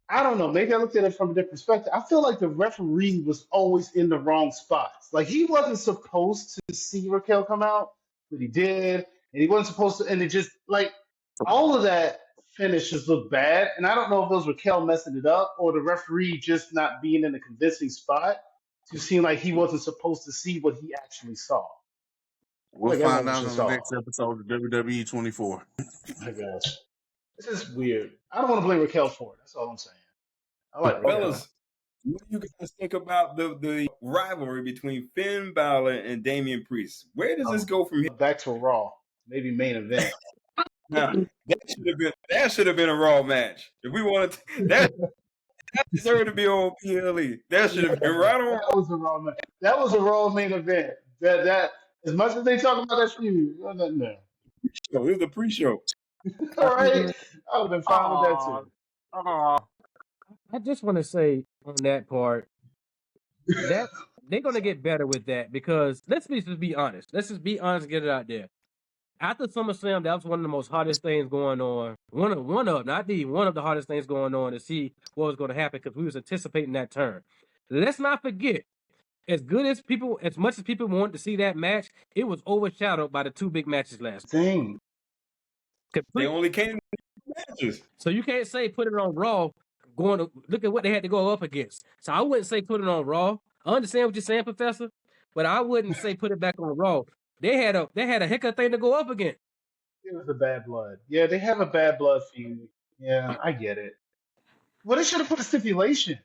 I don't know. Maybe I looked at it from a different perspective. I feel like the referee was always in the wrong spots. Like he wasn't supposed to see Raquel come out, but he did, and he wasn't supposed to. And it just like all of that finish just looked bad. And I don't know if it was Raquel messing it up or the referee just not being in a convincing spot to seem like he wasn't supposed to see what he actually saw. We'll find out in the next episode of WWE 24. Oh my gosh. This is weird. I don't want to blame Raquel for it. That's all I'm saying. I like Raquel. Fellas, what do you guys think about the rivalry between Finn Balor and Damien Priest? Where does this go from here? Back to Raw. Maybe main event. Now, that should have been a Raw match. If we wanted to, that deserved to be on PLE. That should have been right on. That was a Raw match. That was a Raw main event. That as much as they talk about that feud, nothing there. It was the pre-show. All right, I would have been fine with that too. I just want to say on that part that they're gonna get better with that because let's just be honest. Let's just be honest and get it out there. After SummerSlam, that was one of the most hottest things going on. One of the hottest things going on to see what was going to happen because we was anticipating that turn. Let's not forget, as much as people wanted to see that match, it was overshadowed by the two big matches last week. They only came matches. So you can't say put it on Raw. Look at what they had to go up against. So I wouldn't say put it on Raw. I understand what you're saying, Professor, but I wouldn't say put it back on Raw. They had a heck of a thing to go up against. It was a Bad Blood. Yeah, they have a Bad Blood feud. Yeah, I get it. Well, they should have put a stipulation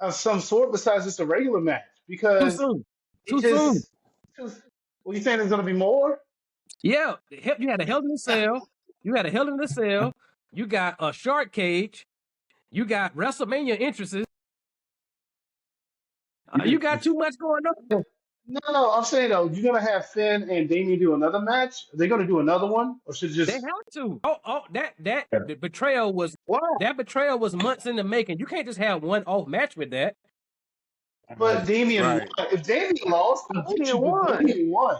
of some sort besides just a regular match because Too soon. Well, you saying there's gonna be more? Yeah, you had a Hell in a Cell. You got a Shark Cage. You got WrestleMania entrances. You got too much going on. No, I'm saying though, you're gonna have Finn and Damien do another match. Are they gonna do another one, or should it just? They have to. The betrayal was that betrayal was months in the making. You can't just have one off match with that. But Damien, won. If Damien lost, then Damien won.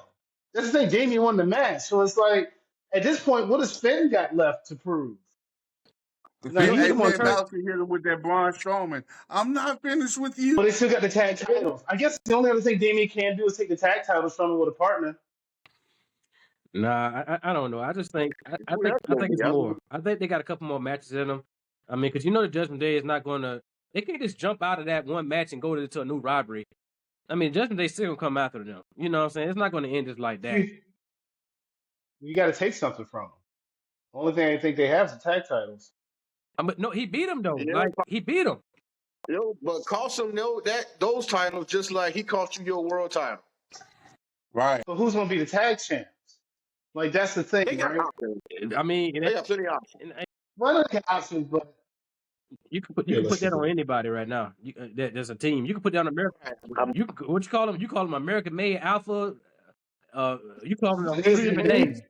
That's the thing. Damien won the match, so it's like at this point, what has Finn got left to prove? The Now Finn, he hey, the one Finn turned. Balor hit him with that Braun Strowman. I'm not finished with you. But they still got the tag titles. I guess the only other thing Damien can do is take the tag titles from him with a partner. Nah, I don't know. I just think I think it's I mean, more. I think they got a couple more matches in them. I mean, because the Judgment Day is not going to. They can't just jump out of that one match and go to a new rivalry. I mean, Judgment Day still gonna come after them. You know what I'm saying? It's not going to end just like that. You got to take something from them. Only thing I think they have is the tag titles. But no, he beat him though. Yeah. Like he beat him. But cost him those titles just like he cost you your world title. Right. But who's going to be the tag champs? Like that's the thing, They got right? options. I mean, They got plenty of options. Well, I don't get options, but You can put that on anybody right now. There's a team. You can put down America. You can, what you call them? You call them American Made Alpha. You call them 3 different names.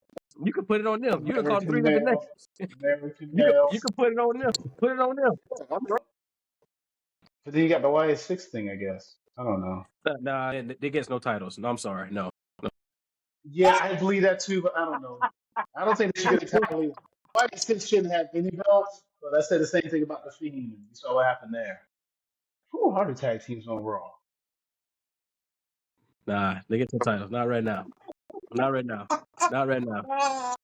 You can put it on them. You can call them 3 different names. American You males. can put it on them. Put it on them. But then you got the YS6 thing, I guess. I don't know. Nah, they gets no titles. No, I'm sorry. No. Yeah, I believe that too, but I don't know. I don't think they should get a title either. YS6 shouldn't have any belts, but I said the same thing about the Fiend. You saw what happened there. Who are the tag teams on Raw? Nah, they get no titles. Not right now. Not right now. Not right now.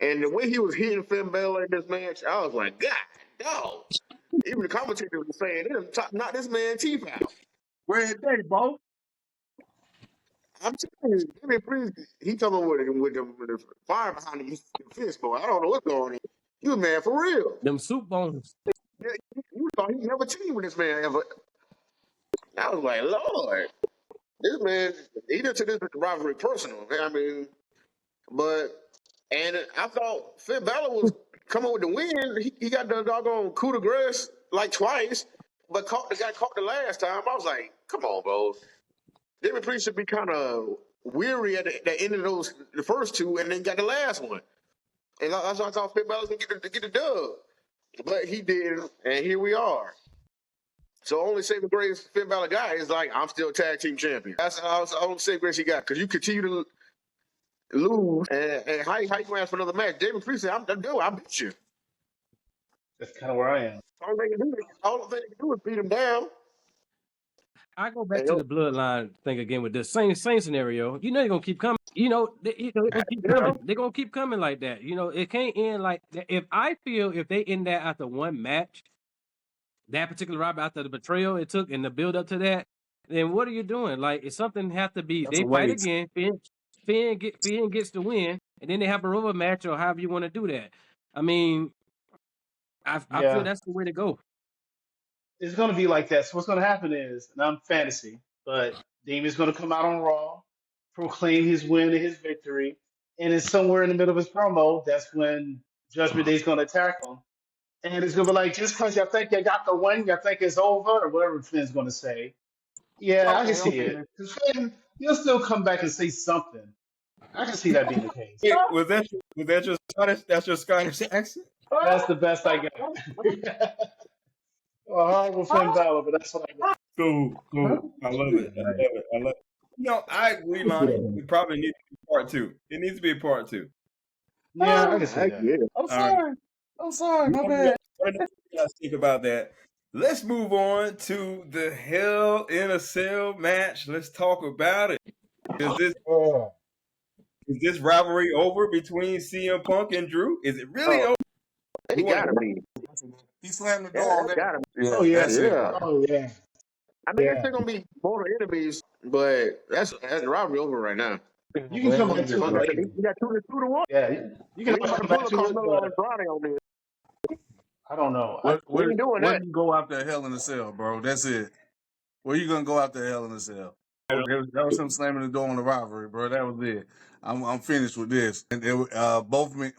And the way he was hitting Finn Balor in this match, I was like, God, dog. Even the commentator was saying, knock this man teeth out. Where they, bro? I'm telling you, Jimmy Priest, he coming with the fire behind his fist, boy. I don't know what's going on. He was mad for real. Them soup bones. You thought he'd never team with this man ever. I was like, Lord, this man, he done took this rivalry personal. I mean, and I thought Finn Balor was coming with the win. He got the doggone coup de grace like twice, but got caught the last time. I was like, come on, bro. Jimmy Priest should be kind of weary at the end of the first two, and then got the last one. And that's why I thought Finn Balor was going to get the dub. But he did, and here we are. So only saving grace Finn Balor got is like, I'm still tag team champion. That's the only saving grace he got. Because you continue to lose, and how you going to ask for another match? Jimmy Priest said, I'm done. I beat you. That's kind of where I am. All they can do is beat him down. I go back to the bloodline thing again with this same scenario. They're gonna keep coming. They're gonna keep coming. They're gonna keep coming like that. It can't end like that. If they end that after one match, that particular rival after the betrayal it took and the build up to that, then what are you doing? Like, if something have to be, they fight again. Finn gets the win, and then they have a rubber match or however you want to do that. I mean, I feel that's the way to go. It's going to be like that. So what's going to happen is, and I'm fantasy, but Damien's going to come out on Raw, proclaim his win and his victory, and it's somewhere in the middle of his promo. That's when Judgment Day's going to attack him, and it's going to be like, just because you think you got the win, you think it's over, or whatever Finn's going to say. Yeah, I can see it. Because Finn, he'll still come back and say something. I can see that being the case. Was that your Scottish? That's your Scottish accent? That's the best I got. Horrible Finn Balor, but that's what I got. Cool. I love it. I love it. I agree, Lonnie. We probably need to be part 2. It needs to be a part 2. Yeah, I can see that. Yeah. I'm sorry, my bad. Let's think about that. Let's move on to the Hell in a Cell match. Let's talk about it. Is this rivalry over between CM Punk and Drew? Is it really over? He got to be. He slammed the door on that. Oh, yeah. Oh, yeah. I mean, they're going to be mortal enemies, but that's the rivalry over right now. You can come back to it. You got 2-1. Yeah, you can come back to it. I don't know. Where you go after Hell in a Cell, bro? That's it. Where you gonna go after Hell in a Cell? That was him slamming the door on the rivalry, bro. That was it. I'm finished with this. And both men,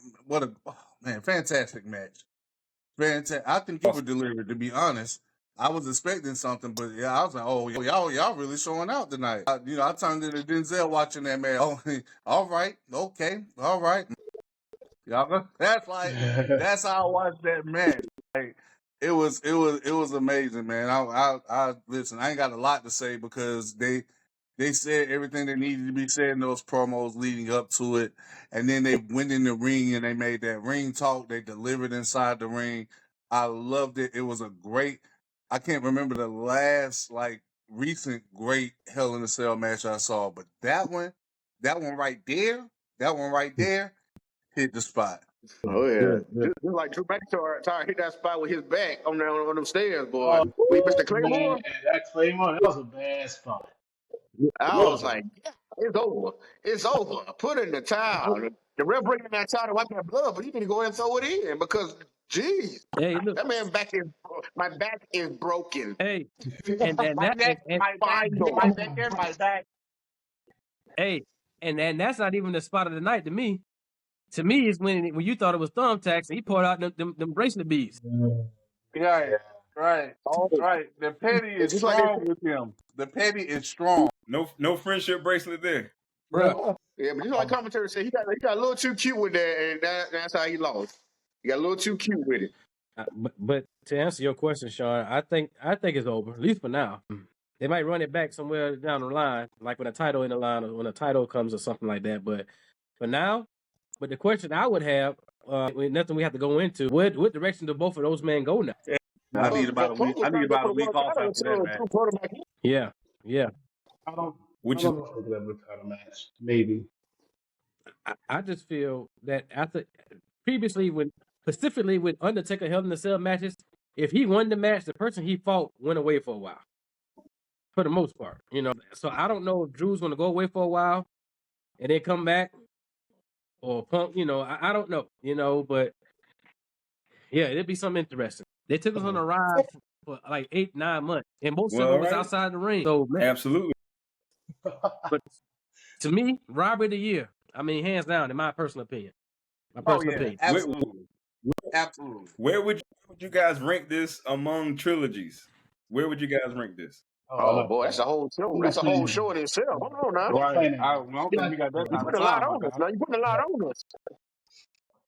fantastic match. Fantastic. I think he was delivered. To be honest, I was expecting something, but I was like, oh, y'all really showing out tonight. I turned into Denzel watching that match. Oh, all right, okay, all right. Y'all, that's how I watched that match. Like, it was amazing, man. I listen. I ain't got a lot to say because They said everything that needed to be said in those promos leading up to it. And then they went in the ring and they made that ring talk. They delivered inside the ring. I loved it. It was a great, I can't remember the last recent great Hell in a Cell match I saw, but that one right there, hit the spot. Oh yeah, Yeah. just like Drew McIntyre hit that spot with his back on them stairs, boy. We Mr. Claymore. Man, that Claymore, that was a bad spot. I was like, yeah, it's over. It's over. Put in the towel. The ref bringing that towel to wipe that blood, but you need to go ahead and throw it in because, geez, Hey, look. that man my back is broken. Hey, and that My back. hey, and that's not even the spot of the night to me. To me, is when you thought it was thumbtacks and he pulled out them bracelet beads. Right. The petty is Just like strong with him. The petty is strong. No friendship bracelet there. Bro. Yeah, but you know, like commentary said, he got a little too cute with that, and that's how he lost. He got a little too cute with it. But to answer your question, Sean, I think it's over, at least for now. They might run it back somewhere down the line, like when a title in the line or when a title comes or something like that. But for now, but the question I would have, with nothing we have to go into, what direction do both of those men go now? I need about a week. Off after that match. Yeah. I don't Which know if we're gonna title match. Maybe. I just feel that after previously, specifically with Undertaker Hell in the Cell matches, if he won the match, the person he fought went away for a while. For the most part, So I don't know if Drew's going to go away for a while and then come back, or Punk. I don't know. But yeah, it'd be something interesting. They took us on a ride for like 8-9 months, and most of it was outside the ring. So absolutely. But to me, Robbery of the Year. I mean, hands down, in my personal opinion. Opinion. Absolutely. Where would you guys rank this among trilogies? Where would you guys rank this? Oh boy, that's a whole show. That's a whole show in itself. Hold on now. Right. I don't think we got that You kind of putting a lot time. on us. Now you putting a lot on us.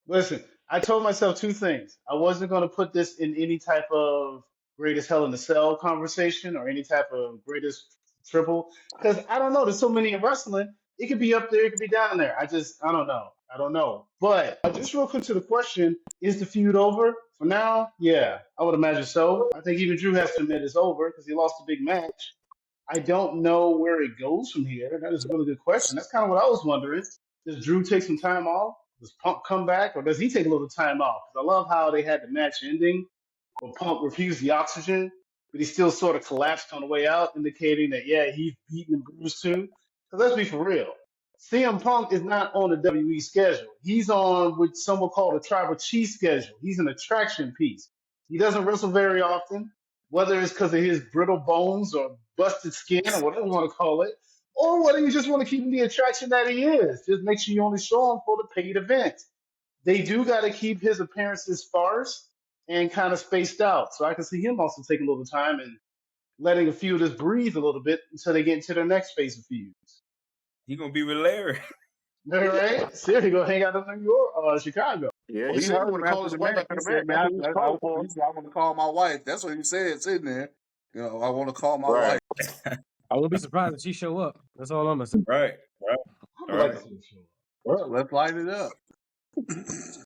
Listen, I told myself two things. I wasn't going to put this in any type of greatest Hell in the Cell conversation or any type of greatest triple, because I don't know. There's so many in wrestling. It could be up there, it could be down there. I don't know. But just real quick to the question, is the feud over? For now, yeah, I would imagine so. I think even Drew has to admit it's over because he lost a big match. I don't know where it goes from here. That is a really good question. That's kind of what I was wondering. Does Drew take some time off? Does Punk come back, or does he take a little time off? Because I love how they had the match ending where Punk refused the oxygen, but he still sort of collapsed on the way out, indicating that, yeah, he's beaten and bruised too. So let's be for real. CM Punk is not on the WWE schedule. He's on what some will call the Tribal Chief schedule. He's an attraction piece. He doesn't wrestle very often, whether it's because of his brittle bones or busted skin or whatever you want to call it, or whether you just want to keep him the attraction that he is. Just make sure you only show him for the paid event. They do got to keep his appearances sparse and kind of spaced out. So I can see him also taking a little time and letting a few of this breathe a little bit until they get into their next phase of feuds. He's going to be with Larry. All right. Seriously, go hang out in New York or Chicago. Yeah, he said he want to call his wife after the match. I want to call my wife. That's what he said sitting there. I want to call my wife. I wouldn't be surprised if she show up. That's all I'm going to say. Right. Well, let's light it up.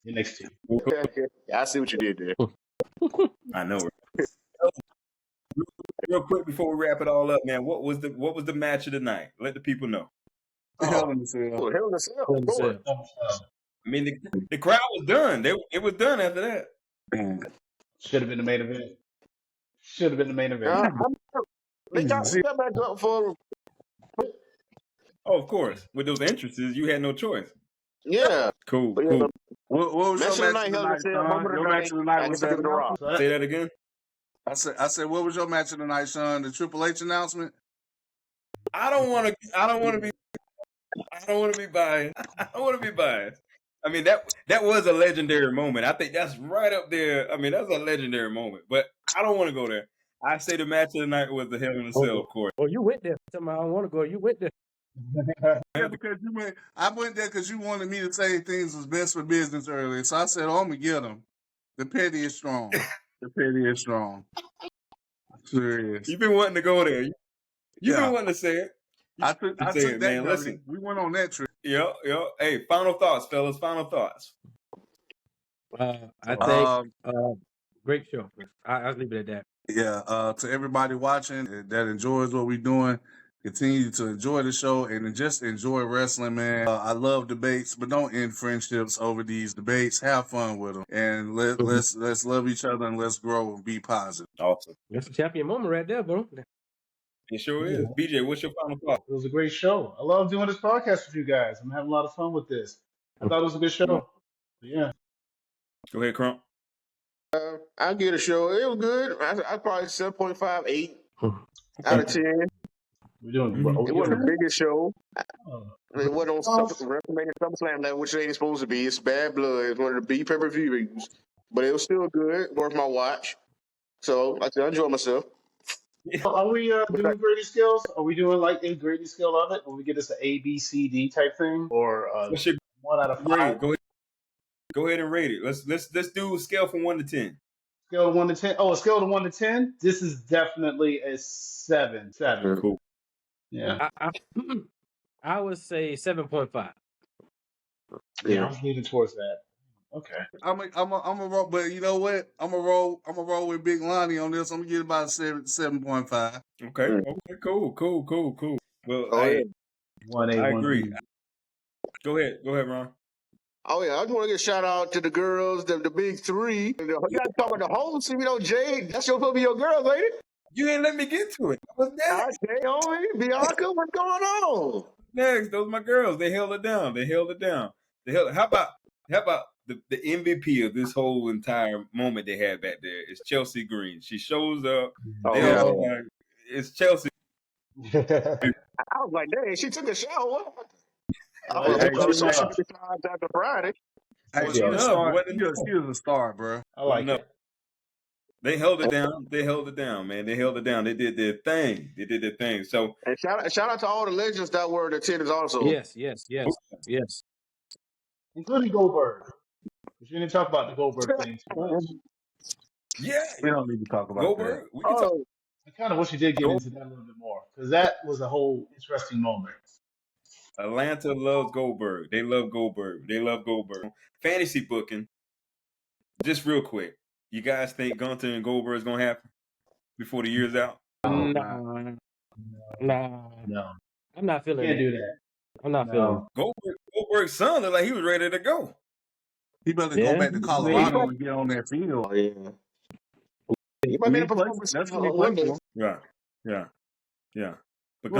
NXT. Yeah, I see what you did there. I know. Real quick before we wrap it all up, man, what was the match of the night? Let the people know. Hell in the Cell. Hell in the Cell. I mean, the crowd was done. It was done after that. Should have been the main event. They got back up for. Oh, of course. With those entrances, you had no choice. Yeah. Cool. But, Cool. What was your match of the night, Sean? Your match of the night was that. Say that again. I said, what was your match of the night, Sean? The Triple H announcement? I don't want to be biased. I mean, that was a legendary moment. I think that's right up there. I mean, that's a legendary moment. But I don't want to go there. I say the match of the night was the Hell in a Cell, of course. Well, you went there. Tell me I don't want to go. You went there. Yeah, because I went there because you wanted me to say things was best for business earlier. So I said, I'm going to get them. The petty is strong. Sure is. You've been wanting to go there. You've been wanting to say it. I took saying, that man, journey. listen. We went on that trip. Yo. Hey, final thoughts, fellas. Final thoughts. I think great show. I'll leave it at that. Yeah, to everybody watching that enjoys what we're doing, continue to enjoy the show and just enjoy wrestling, man. I love debates, but don't end friendships over these debates. Have fun with them, and let's love each other and let's grow and be positive. Awesome. That's a champion moment right there, bro. It sure is. BJ, what's your final thought? It was a great show. I love doing this podcast with you guys. I'm having a lot of fun with this. I thought it was a good show. Yeah. Go ahead, Crump. I'll give it a show. It was good. I probably 7.5, 8 out of 10. We're doing It wasn't the biggest show. Oh. It wasn't on WrestleMania SummerSlam level, which it ain't supposed to be. It's Bad Blood. It's one of the B pay-per-view reviews. But it was still good, worth my watch. So I enjoyed myself. Are we doing grading scales? Are we doing like a grading scale of it? Will we get us an A, B, C, D type thing, or What's your 1 out of 5? grade? Go ahead and rate it. Let's do a scale from 1 to 10. Scale of 1 to 10. Oh, a scale of 1 to 10. This is definitely a 7. 7. Cool. Yeah. I would say 7.5. Yeah, I was leaning towards that. Okay. I'm a roll, but you know what? I'm a roll with Big Lonnie on this. I'm gonna get about 7.5. Okay. Cool. Well, yeah. 1A, I 1B. agree. Go ahead, Ron. Oh, yeah. I just want to give a shout out to the girls, the big three. You got to talk about the whole team, Jade. That's supposed to be your girls, ain't it? You ain't let me get to it. What's next? Naomi, Bianca, what's going on? Next, those are my girls. They held it down. How about the MVP of this whole entire moment they had back there is Chelsea Green. She shows up. It's Chelsea. I was like, dang, she took a shower. After Friday. Hey, she's a star. She was a star, bro. I like it. They held it down, man. They held it down. They did their thing. So, and shout out to all the legends that were in attendance also. Yes. Including Goldberg. We didn't talk about the Goldberg thing too much. Yeah. We don't need to talk about Goldberg. that. I kind of wish you did get into that a little bit more, because that was a whole interesting moment. Atlanta loves Goldberg. They love Goldberg. Fantasy booking. Just real quick, you guys think Gunther and Goldberg is gonna happen before the year's out? No. I'm not feeling Can't it. do that. I'm not feeling it. Goldberg's son looked like he was ready to go. He better go back to Colorado and get on that field. Oh, yeah. He might be in a performance. Yeah. But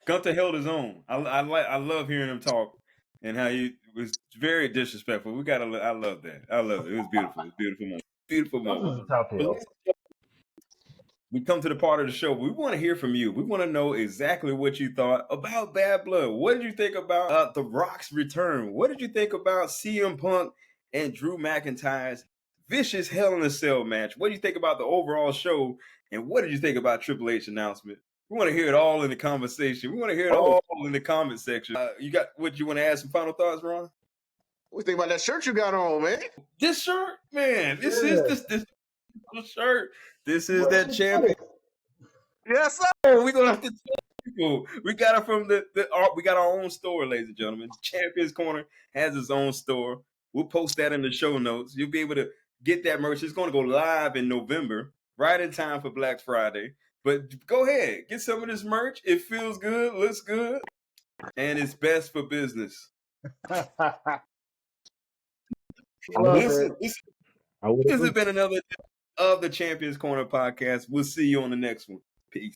Gunther held his own. I love hearing him talk and how he was very disrespectful. I love that. I love it. It was beautiful. It was a beautiful moment. We come to the part of the show. We want to hear from you. We want to know exactly what you thought about Bad Blood. What did you think about The Rock's return? What did you think about CM Punk and Drew McIntyre's vicious Hell in a Cell match? What do you think about the overall show? And what did you think about Triple H announcement? We want to hear it all in the conversation. We want to hear it all in the comment section. You got what you want to add some final thoughts, Ron? What do you think about that shirt you got on, man? This shirt, man. This shirt. This is that champion. Yes, sir. We're gonna have to tell people. We got it from we got our own store, ladies and gentlemen. Champions Corner has its own store. We'll post that in the show notes. You'll be able to get that merch. It's going to go live in November, right in time for Black Friday. But go ahead, get some of this merch. It feels good, looks good, and it's best for business. This has been another of the Champions Corner podcast. We'll see you on the next one.